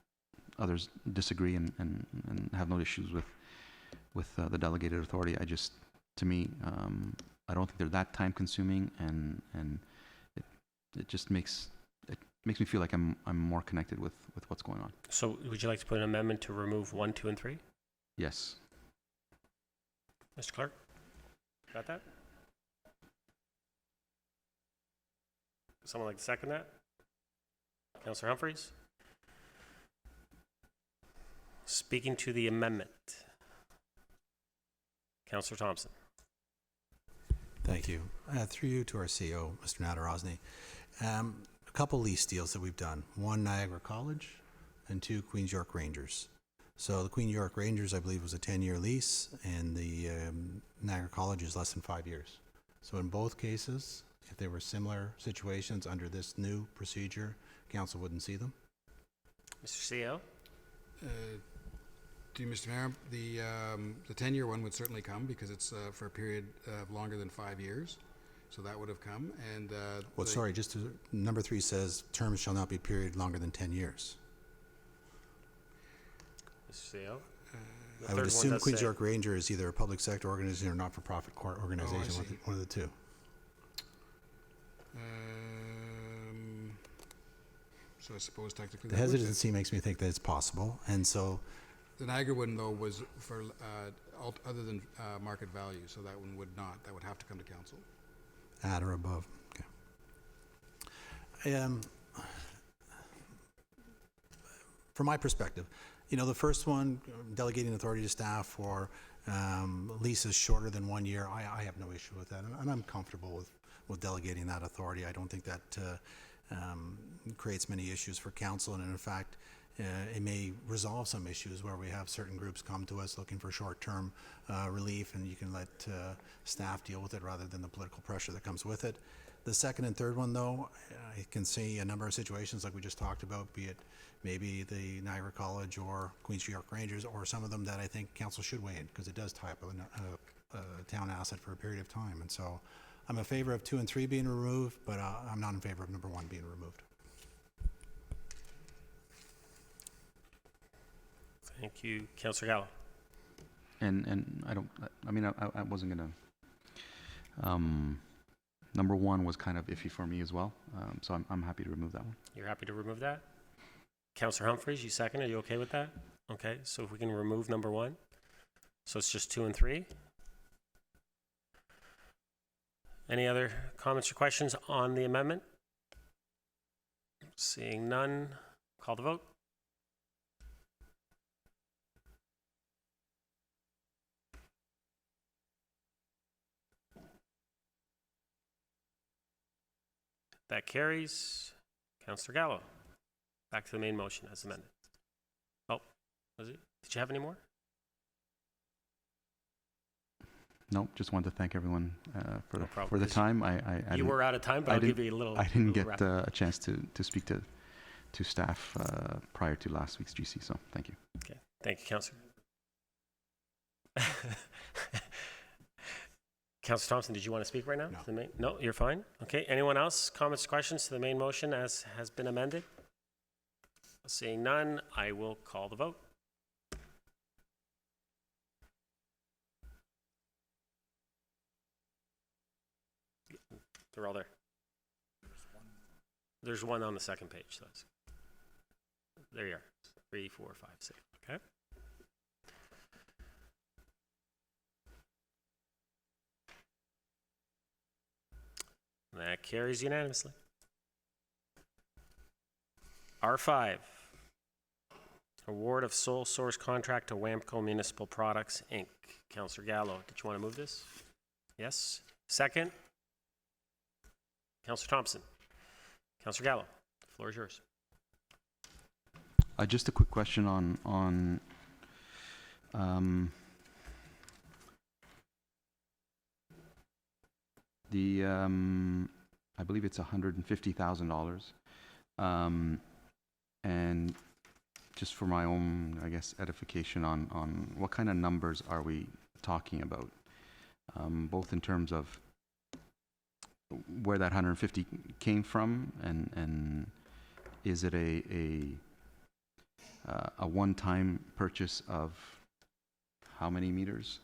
others disagree and have no issues with the delegated authority. To me, I don't think they're that time consuming, and it just makes me feel like I'm more connected with what's going on. So would you like to put an amendment to remove 1, 2, and 3? Yes. Mr. Clerk? Got that? Someone like to second that? Councillor Humphreys? Speaking to the amendment. Councillor Thompson. Thank you. Through you to our CEO, Mr. Nadarozny. A couple lease deals that we've done. One, Niagara College, and 2, Queen's York Rangers. So the Queen's York Rangers, I believe, was a 10-year lease, and the Niagara College is less than 5 years. So in both cases, if there were similar situations under this new procedure, council wouldn't see them. Mr. CEO? To you, Mr. Mayor, the 10-year one would certainly come because it's for a period of longer than 5 years. So that would have come. And Sorry, number 3 says terms shall not be period longer than 10 years. Mr. CEO? I would assume Queen's York Ranger is either a public sector organization or not-for-profit organization, one of the two. So I suppose technically The hesitancy makes me think that it's possible, and so the Niagara one, though, was for other than market value, so that one would not. That would have to come to council. At or above. Okay. From my perspective, the first one, delegating authority to staff for leases shorter than 1 year, I have no issue with that, and I'm comfortable with delegating that authority. I don't think that creates many issues for council, and in fact, it may resolve some issues where we have certain groups come to us looking for short-term relief, and you can let staff deal with it rather than the political pressure that comes with it. The second and third one, though, I can see a number of situations like we just talked about, be it maybe the Niagara College or Queens Street York Rangers, or some of them that I think council should weigh in, because it does tie up a town asset for a period of time. And so I'm in favor of 2 and 3 being removed, but I'm not in favor of number 1 being removed. Thank you. Councillor Gallo. And I wasn't gonna, number 1 was kind of iffy for me as well, so I'm happy to remove that one. You're happy to remove that? Councillor Humphreys, you second. Are you okay with that? Okay, so if we can remove number 1. So it's just 2 and 3. Any other comments or questions on the amendment? Seeing none, call the vote. That carries. Councillor Gallo, back to the main motion as amended. Oh, was it? Did you have any more? No, just wanted to thank everyone for No problem. for the time. I You didn't- were out of time, but I I'll didn't- give you a little. I didn't little get wrap. a chance to speak to staff prior to last week's GC, so thank you. Okay, thank you, Councillor. Councillor Thompson, did you want to speak right now? No. To the main? No, you're fine. Okay, anyone else? Comments, questions to the main motion as has been amended? Seeing none, I will call the vote. They're all there. There's one on the second page. So that's, there you are. 3, 4, 5, 6. Okay. That carries unanimously. R5, award of sole source contract to Wamco Municipal Products, Inc. Councillor Gallo, did you want to move this? Yes. Second? Councillor Thompson. Councillor Gallo, the floor is yours. Just a quick question on the I believe it's $150,000, and just for my own, I guess, edification on what kind of numbers are we talking about, both in terms of where that 150 came from, and is it a one-time purchase of how many meters,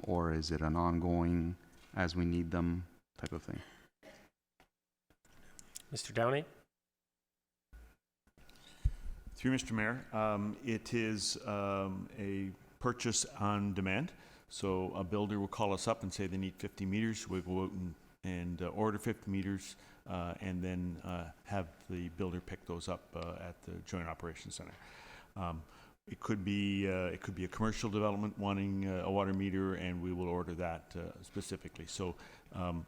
or is it an ongoing as we need them type of thing? Mr. Downey? Through Mr. Mayor, it is a purchase on demand. So a builder will call us up and say they need 50 meters. We'll go out and order 50 meters and then have the builder pick those up at the Joint Operations Center. It could be a commercial development wanting a water meter, and we will order that specifically. So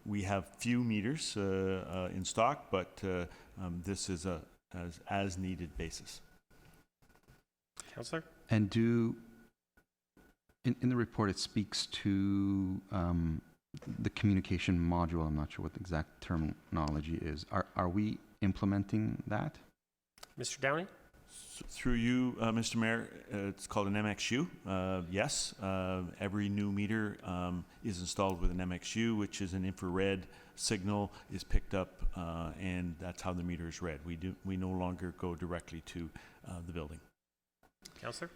we have few meters in stock, but this is a as needed basis. Councillor? And in the report, it speaks to the communication module. I'm not sure what the exact terminology is. Are we implementing that? Mr. Downey? Through you, Mr. Mayor, it's called an MXU. Yes, every new meter is installed with an MXU, which is an infrared signal, is picked up, and that's how the meter is read. We no longer go directly to the building. Councillor?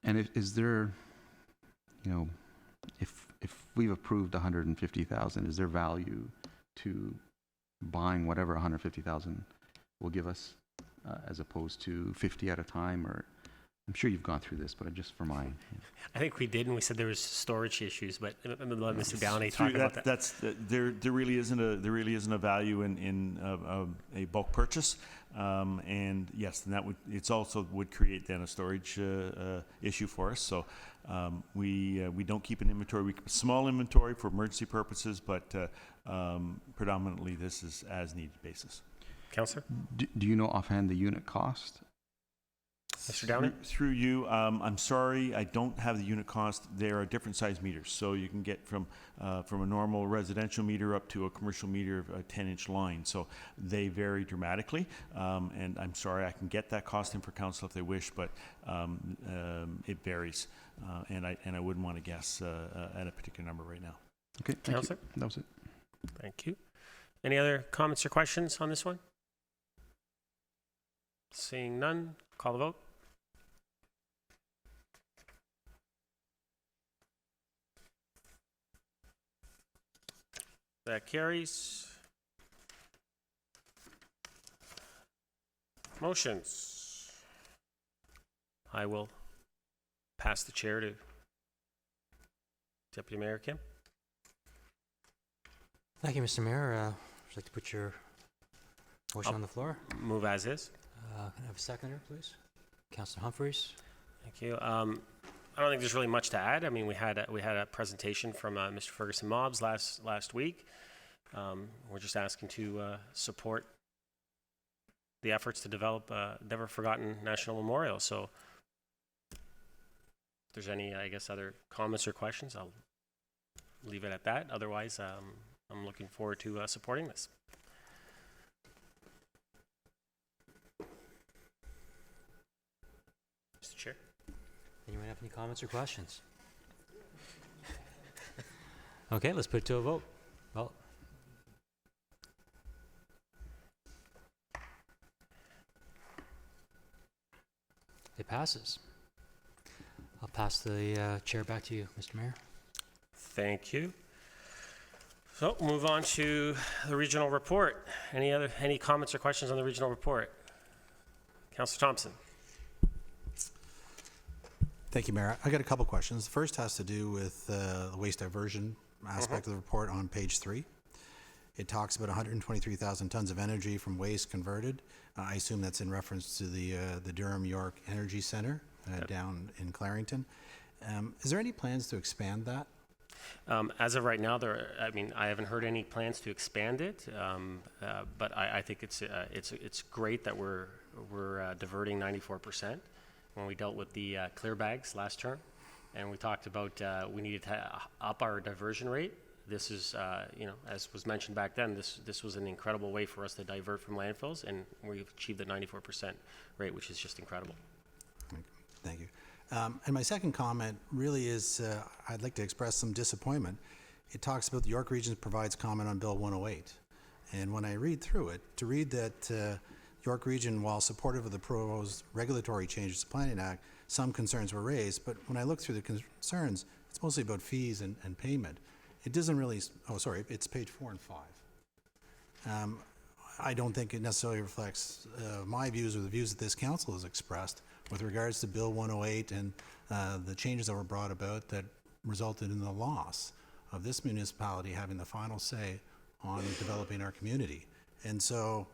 And is there, if we've approved 150,000, is there value to buying whatever 150,000 will give us, as opposed to 50 at a time? Or I'm sure you've gone through this, but just for mine. I think we did, and we said there was storage issues, but let Mr. Downey talk about that. There really isn't a value in a bulk purchase, and yes, and it's also would create then a storage issue for us. So we don't keep an inventory. We keep a small inventory for emergency purposes, but predominantly this is as needed basis. Councillor? Do you know offhand the unit cost? Mr. Downey? Through you, I'm sorry, I don't have the unit cost. There are different size meters, so you can get from a normal residential meter up to a commercial meter of a 10-inch line. So they vary dramatically, and I'm sorry, I can get that cost in for council if they wish, but it varies, and I wouldn't want to guess at a particular number right now. Okay, thank you. Councillor? That was it. Thank you. Any other comments or questions on this one? Seeing none, call the vote. That carries. Motions. I will pass the chair to Deputy Mayor Kim. Thank you, Mr. Mayor. Would you like to put your motion on the floor? Move as is. Can I have a seconder, please? Councillor Humphreys. Thank you. I don't think there's really much to add. I mean, we had a presentation from Mr. Ferguson Mobbs last week. We're just asking to support the efforts to develop a never forgotten national memorial. So, if there's any, I guess, other comments or questions, I'll leave it at that. Otherwise, I'm looking forward to supporting this. Mr. Chair. Anyone have any comments or questions? Okay, let's put it to a vote. Well, it passes. I'll pass the chair back to you, Mr. Mayor. Thank you. So, move on to the regional report. Any comments or questions on the regional report? Councillor Thompson. Thank you, Mayor. I got a couple questions. The first has to do with the waste diversion aspect of the report on page 3. It talks about 123,000 tons of energy from waste converted. I assume that's in reference to the Durham York Energy Center down in Clarington. Is there any plans to expand that? As of right now, I haven't heard any plans to expand it, but I think it's great that we're diverting 94%. When we dealt with the clear bags last term, and we talked about we needed to up our diversion rate. This is, as was mentioned back then, this was an incredible way for us to divert from landfills, and we've achieved the 94% rate, which is just incredible. Thank you. And my second comment really is I'd like to express some disappointment. It talks about the York Region provides comment on Bill 108. And when I read through it, to read that York Region, while supportive of the proposed regulatory changes to the Planning Act, some concerns were raised. But when I look through the concerns, it's mostly about fees and payment. It doesn't really, it's page 4 and 5. I don't think it necessarily reflects my views or the views that this council has expressed with regards to Bill 108 and the changes that were brought about that resulted in the loss of this municipality having the final say on developing our community. And so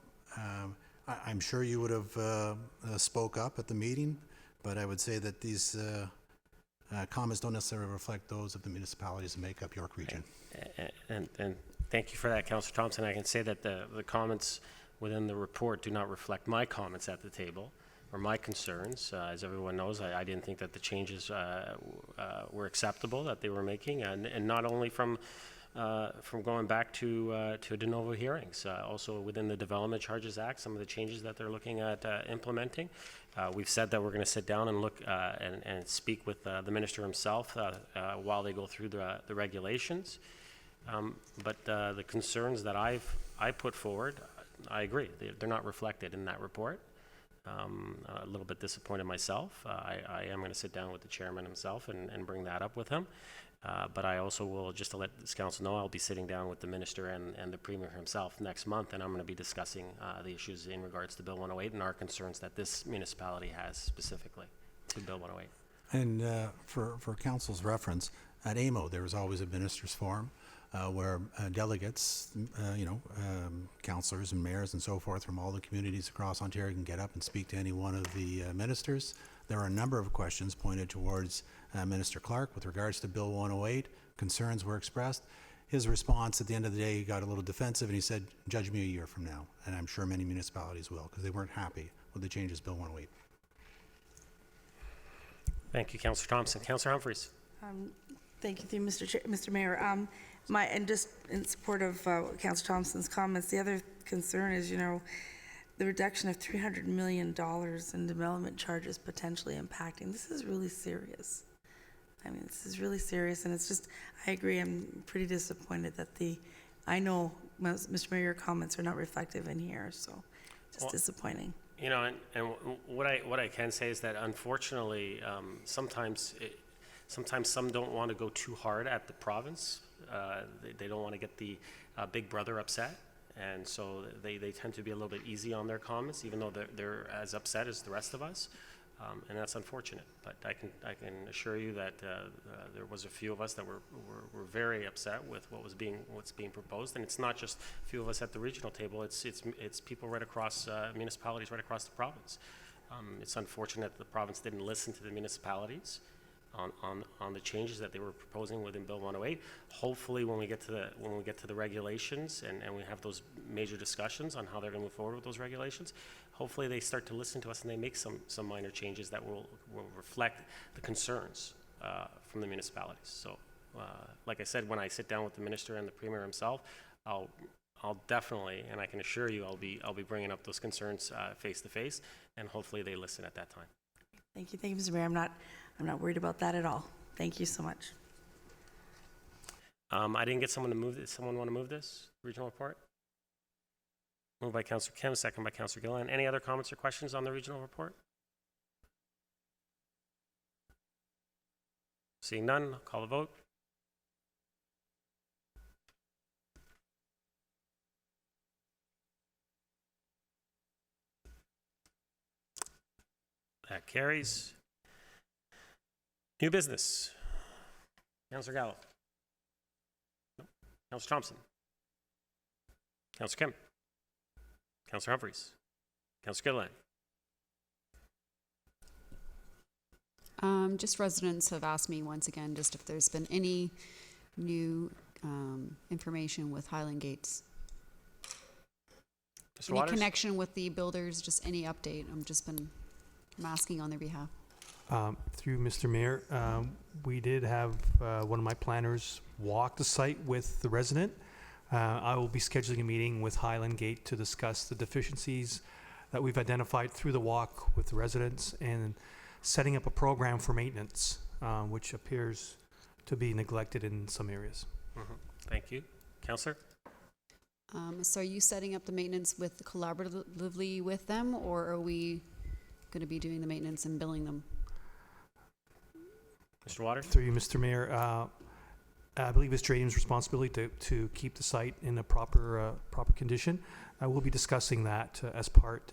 I'm sure you would have spoke up at the meeting, but I would say that these comments don't necessarily reflect those of the municipalities that make up York Region. And thank you for that, Councillor Thompson. I can say that the comments within the report do not reflect my comments at the table or my concerns. As everyone knows, I didn't think that the changes were acceptable that they were making, and not only from going back to de novo hearings, also within the Development Charges Act, some of the changes that they're looking at implementing. We've said that we're going to sit down and look and speak with the minister himself while they go through the regulations. But the concerns that I put forward, I agree, they're not reflected in that report. A little bit disappointed myself. I am going to sit down with the chairman himself and bring that up with him. But I also will, just to let this council know, I'll be sitting down with the minister and the premier himself next month, and I'm going to be discussing the issues in regards to Bill 108 and our concerns that this municipality has specifically to Bill 108. And for council's reference, at AMO there was always a minister's forum where delegates, councillors and mayors and so forth from all the communities across Ontario can get up and speak to any one of the ministers. There are a number of questions pointed towards Minister Clark with regards to Bill 108. Concerns were expressed. his response at the end of the day, he got a little defensive and he said, judge me a year from now. And I'm sure many municipalities will, because they weren't happy with the changes Bill 108. Thank you, Councillor Thompson. Councillor Humphreys. Thank you, through Mr. Mayor. And just in support of Councillor Thompson's comments, the other concern is, the reduction of $300 million in development charges potentially impacting. This is really serious. This is really serious, and it's just, I agree, I'm pretty disappointed that I know, Mr. Mayor, your comments are not reflective in here, so just disappointing. And what I can say is that unfortunately, sometimes some don't want to go too hard at the province. They don't want to get the big brother upset, and so they tend to be a little bit easy on their comments, even though they're as upset as the rest of us. And that's unfortunate, but I can assure you that there was a few of us that were very upset with what's being proposed, and it's not just a few of us at the regional table. It's people right across municipalities right across the province. It's unfortunate that the province didn't listen to the municipalities on the changes that they were proposing within Bill 108. Hopefully, when we get to the regulations and we have those major discussions on how they're going to move forward with those regulations, hopefully they start to listen to us and they make some minor changes that will reflect the concerns from the municipalities. So, like I said, when I sit down with the minister and the premier himself, I'll definitely, and I can assure you, I'll be bringing up those concerns face to face, and hopefully they listen at that time. Thank you, Mr. Mayor. I'm not worried about that at all. Thank you so much. I didn't get someone to move this. Someone want to move this regional report? Moved by Councillor Kim, second by Councillor Gillen. Any other comments or questions on the regional report? Seeing none, I'll call the vote. That carries. New business. Councillor Gallo. No. Councillor Thompson. Councillor Kim. Councillor Humphreys. Councillor Gilliland. Just residents have asked me once again just if there's been any new information with Highland Gates. Mr. Any Waters? connection with the builders, just any update. I'm asking on their behalf. Through Mr. Mayor, we did have one of my planners walk the site with the resident. I will be scheduling a meeting with Highland Gate to discuss the deficiencies that we've identified through the walk with the residents and setting up a program for maintenance, which appears to be neglected in some areas. Mm-hmm. Thank you. Councillor? So are you setting up the maintenance collaboratively with them, or are we going to be doing the maintenance and billing them? Mr. Waters? Through you, Mr. Mayor, I believe it's Drayton's responsibility to keep the site in a proper condition. I will be discussing that as part.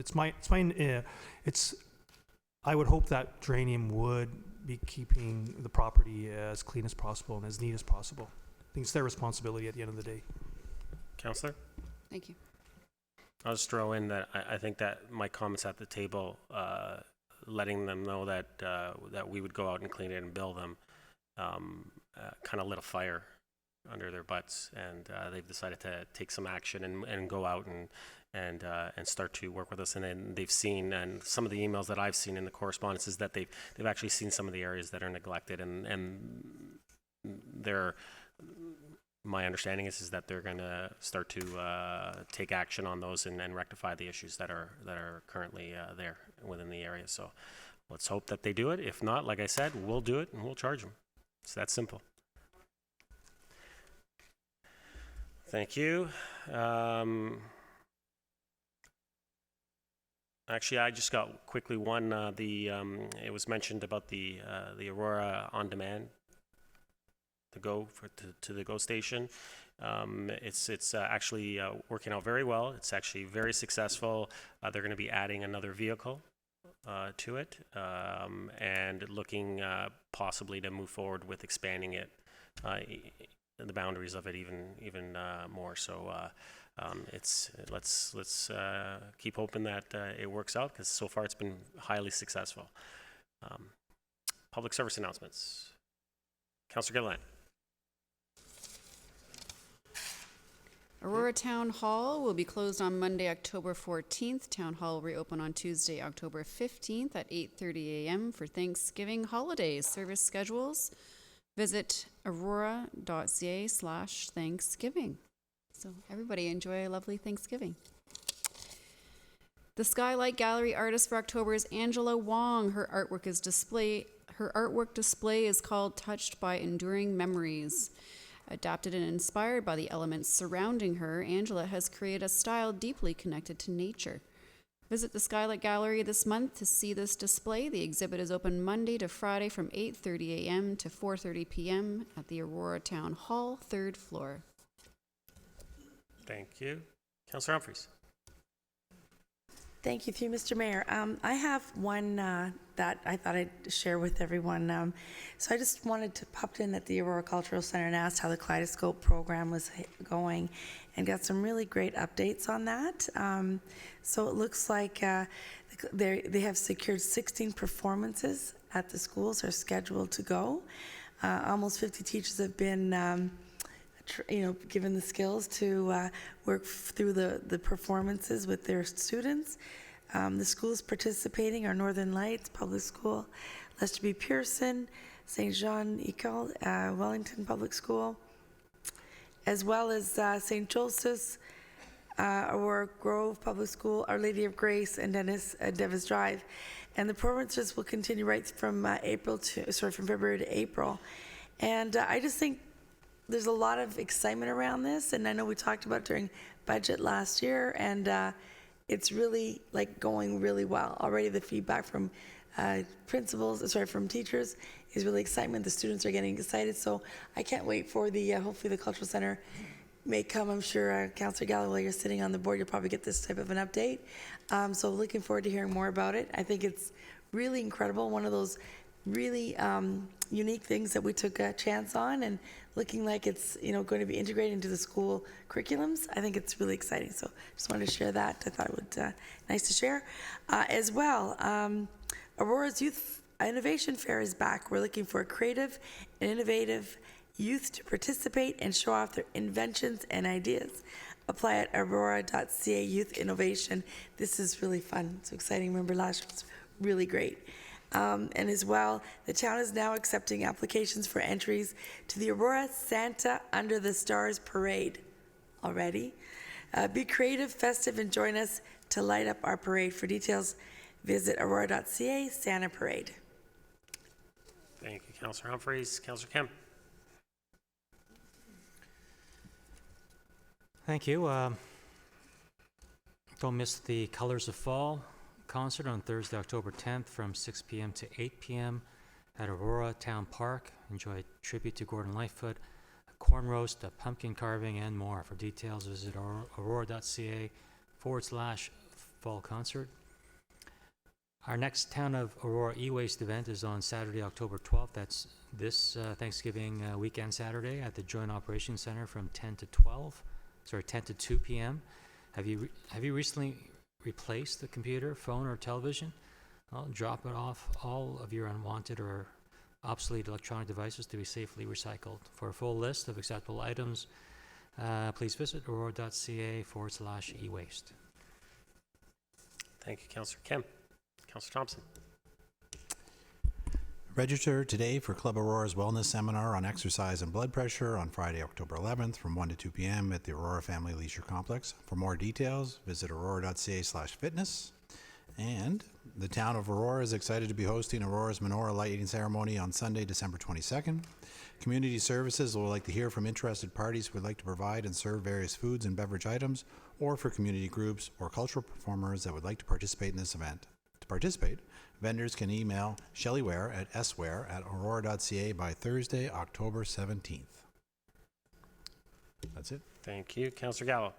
I would hope that Dranium would be keeping the property as clean as possible and as neat as possible. I think it's their responsibility at the end of the day. Councillor? Thank you. I'll just throw in that I think that my comments at the table, letting them know that we would go out and clean it and bill them, kind of lit a fire under their butts, and they've decided to take some action and go out and start to work with us. And then they've seen, and some of the emails that I've seen in the correspondence is that they've actually seen some of the areas that are neglected, and my understanding is that they're going to start to take action on those and rectify the issues that are currently there within the area. So let's hope that they do it. If not, like I said, we'll do it and we'll charge them. It's that simple. Thank you. Actually, I just got quickly one. It was mentioned about the Aurora On Demand to the Go station. It's actually working out very well. It's actually very successful. They're going to be adding another vehicle to it, and looking possibly to move forward with expanding it, the boundaries of it even more. So let's keep hoping that it works out, because so far it's been highly successful. Public service announcements. Councillor Gilliland. Aurora Town Hall will be closed on Monday, October 14th. Town Hall will reopen on Tuesday, October 15th at 8:30 a.m. for Thanksgiving holidays. Service schedules, visit aurora.ca/Thanksgiving. So everybody enjoy a lovely Thanksgiving. The Skylight Gallery artist for October is Angela Wong. Her artwork display is called Touched by Enduring Memories. Adapted and inspired by the elements surrounding her, Angela has created a style deeply connected to nature. Visit the Skylight Gallery this month to see this display. The exhibit is open Monday to Friday from 8:30 a.m. to 4:30 p.m. at the Aurora Town Hall, 3rd floor. Thank you. Councillor Humphreys. Thank you, through Mr. Mayor. I have one that I thought I'd share with everyone. So I just wanted to pop in at the Aurora Cultural Center and asked how the Kaleidoscope program was going, and got some really great updates on that. So it looks like they have secured 16 performances at the schools are scheduled to go. Almost 50 teachers have been given the skills to work through the performances with their students. The schools participating are Northern Lights Public School, Lester B. Pearson, St. Jean Ecole, Wellington Public School, as well as St. Joseph's, Aurora Grove Public School, Our Lady of Grace, and Devis Drive. And the performances will continue right from February to April. And I just think there's a lot of excitement around this, and I know we talked about it during budget last year, and it's really going really well. Already the feedback from from teachers is really excitement. The students are getting excited, so I can't wait for hopefully the Cultural Center may come. I'm sure Councillor Gallo, while you're sitting on the board, you'll probably get this type of an update. So looking forward to hearing more about it. I think it's really incredible. One of those really unique things that we took a chance on, and looking like it's going to be integrated into the school curriculums. I think it's really exciting. So just wanted to share that. I thought it would nice to share. As well, Aurora's Youth Innovation Fair is back. We're looking for creative and innovative youth to participate and show off their inventions and ideas. Apply at aurora.ca Youth Innovation. This is really fun. It's exciting. Remember last year was really great. And as well, the town is now accepting applications for entries to the Aurora Santa Under the Stars Parade already. Be creative, festive, and join us to light up our parade. For details, visit aurora.ca Santa Parade. Thank you, Councillor Humphreys. Councillor Kim. Thank you. Don't miss the Colors of Fall concert on Thursday, October 10th from 6 p.m. to 8 p.m. at Aurora Town Park. Enjoy a tribute to Gordon Lightfoot, a corn roast, a pumpkin carving, and more. For details, visit aurora.ca/fall concert. Our next Town of Aurora e-waste event is on Saturday, October 12th. That's this Thanksgiving weekend Saturday at the Joint Operations Center from 10 to 2 p.m. Have you recently replaced the computer, phone, or television? Well, drop it off all of your unwanted or obsolete electronic devices to be safely recycled. For a full list of acceptable items, please visit aurora.ca/e-waste. Thank you, Councillor Kim. Councillor Thompson. Register today for Club Aurora's Wellness Seminar on Exercise and Blood Pressure on Friday, October 11th from 1 to 2 p.m. at the Aurora Family Leisure Complex. For more details, visit aurora.ca/fitness. And the town of Aurora is excited to be hosting Aurora's menorah lighting ceremony on Sunday, December 22nd. Community Services would like to hear from interested parties who would like to provide and serve various foods and beverage items, or for community groups or cultural performers that would like to participate in this event. To participate, vendors can email Shelley Ware at sware@aurora.ca by Thursday, October 17th. That's it. Thank you. Councillor Gallo.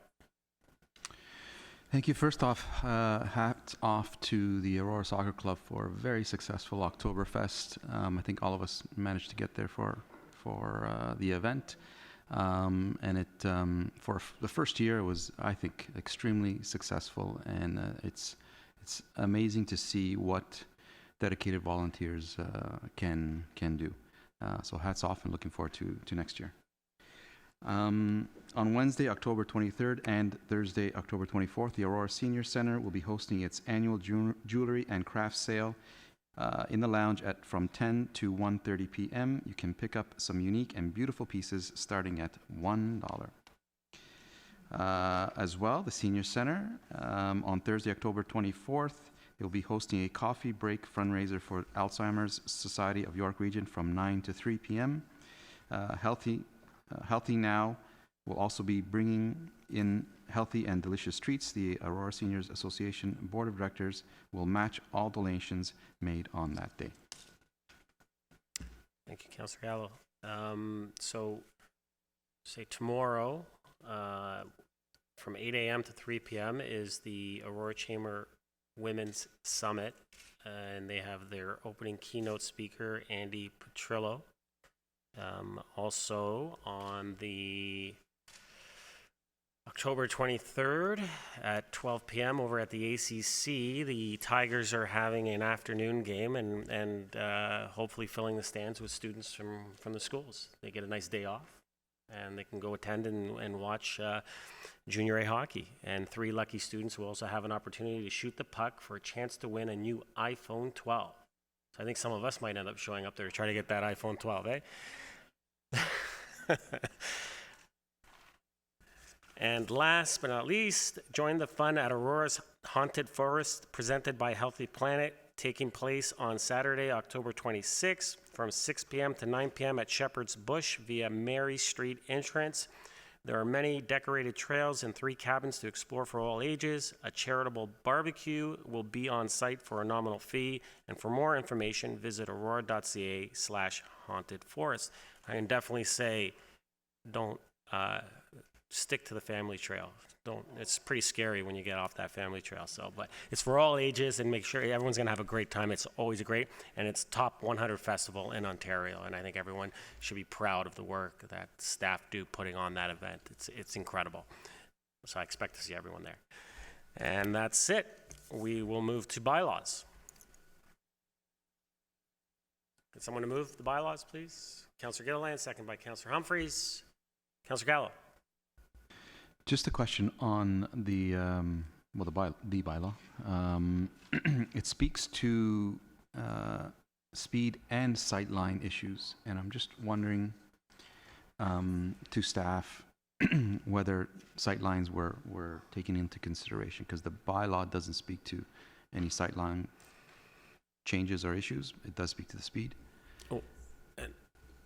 Thank you. First off, hats off to the Aurora Soccer Club for a very successful Oktoberfest. I think all of us managed to get there for the event. And it for the first year was, I think, extremely successful, and it's amazing to see what dedicated volunteers can do. So hats off, and looking forward to next year. On Wednesday, October 23rd and Thursday, October 24th, the Aurora Senior Center will be hosting its annual jewelry and craft sale in the lounge from 10 to 1:30 p.m. You can pick up some unique and beautiful pieces starting at $1. As well, the Senior Center, on Thursday, October 24th, it will be hosting a coffee break fundraiser for Alzheimer's Society of York Region from 9 to 3 p.m. Healthy Now will also be bringing in healthy and delicious treats. The Aurora Seniors Association Board of Directors will match all donations made on that day. Thank you, Councillor Gallo. So, say tomorrow, from 8 a.m. to 3 p.m. is the Aurora Chamber Women's Summit, and they have their opening keynote speaker, Andy Petrillo. Also on the October 23rd at 12 p.m. over at the ACC, the Tigers are having an afternoon game and hopefully filling the stands with students from the schools. They get a nice day off and they can go attend and watch junior A hockey. And 3 lucky students will also have an opportunity to shoot the puck for a chance to win a new iPhone 12. So I think some of us might end up showing up there to try to get that iPhone 12, eh? And last but not least, join the fun at Aurora's Haunted Forest, presented by Healthy Planet, taking place on Saturday, October 26th, from 6 p.m. to 9 p.m. at Shepherd's Bush via Mary Street entrance. There are many decorated trails and 3 cabins to explore for all ages. A charitable barbecue will be on site for a nominal fee. And for more information, visit aurora.ca/hauntedforest. I can definitely say, don't stick to the family trail. It's pretty scary when you get off that family trail. So, but it's for all ages, and make sure everyone's going to have a great time. It's always great, and it's top 100 festival in Ontario, and I think everyone should be proud of the work that staff do putting on that event. It's incredible. So I expect to see everyone there. And that's it. We will move to bylaws. Get someone to move the bylaws, please? Councillor Gilliland, second by Councillor Humphreys. Councillor Gallo. Just a question on the bylaw. It speaks to speed and sightline issues, and I'm just wondering to staff whether sightlines were taken into consideration, because the bylaw doesn't speak to any sightline changes or issues. It does speak to the speed. Oh,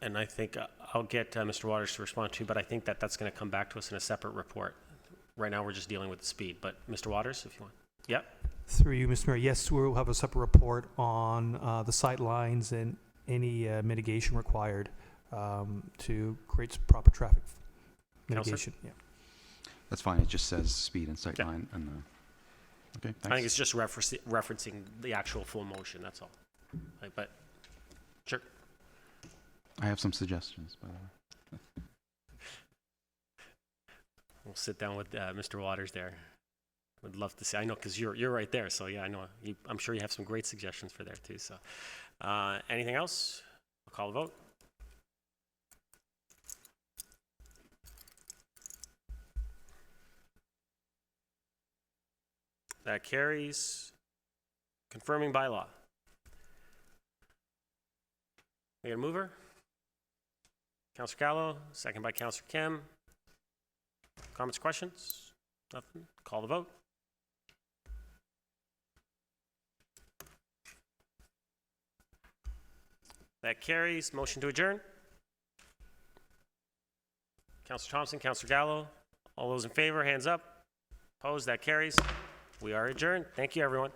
and I think I'll get Mr. Waters to respond to, but I think that's going to come back to us in a separate report. Right now, we're just dealing with the speed. But Mr. Waters, if you want. Yep. Through you, Mr. Mayor, yes, we'll have a separate report on the sight lines and any mitigation required to create proper traffic mitigation. Yeah. That's fine. It just says speed and sight line. And, okay, thanks. I think it's just referencing the actual full motion, that's all. But, sure. I have some suggestions, by the way. We'll sit down with Mr. Waters there. Would love to see. I know, because you're right there. So yeah, I know. I'm sure you have some great suggestions for there too. So, anything else? I'll call the vote. That carries. Confirming bylaw. We got a mover. Councillor Gallo, second by Councillor Kim. Comments, questions? Nothing? Call the vote. That carries. Motion to adjourn. Councillor Thompson, Councillor Gallo. All those in favor, hands up. Opposed? That carries. We are adjourned. Thank you, everyone.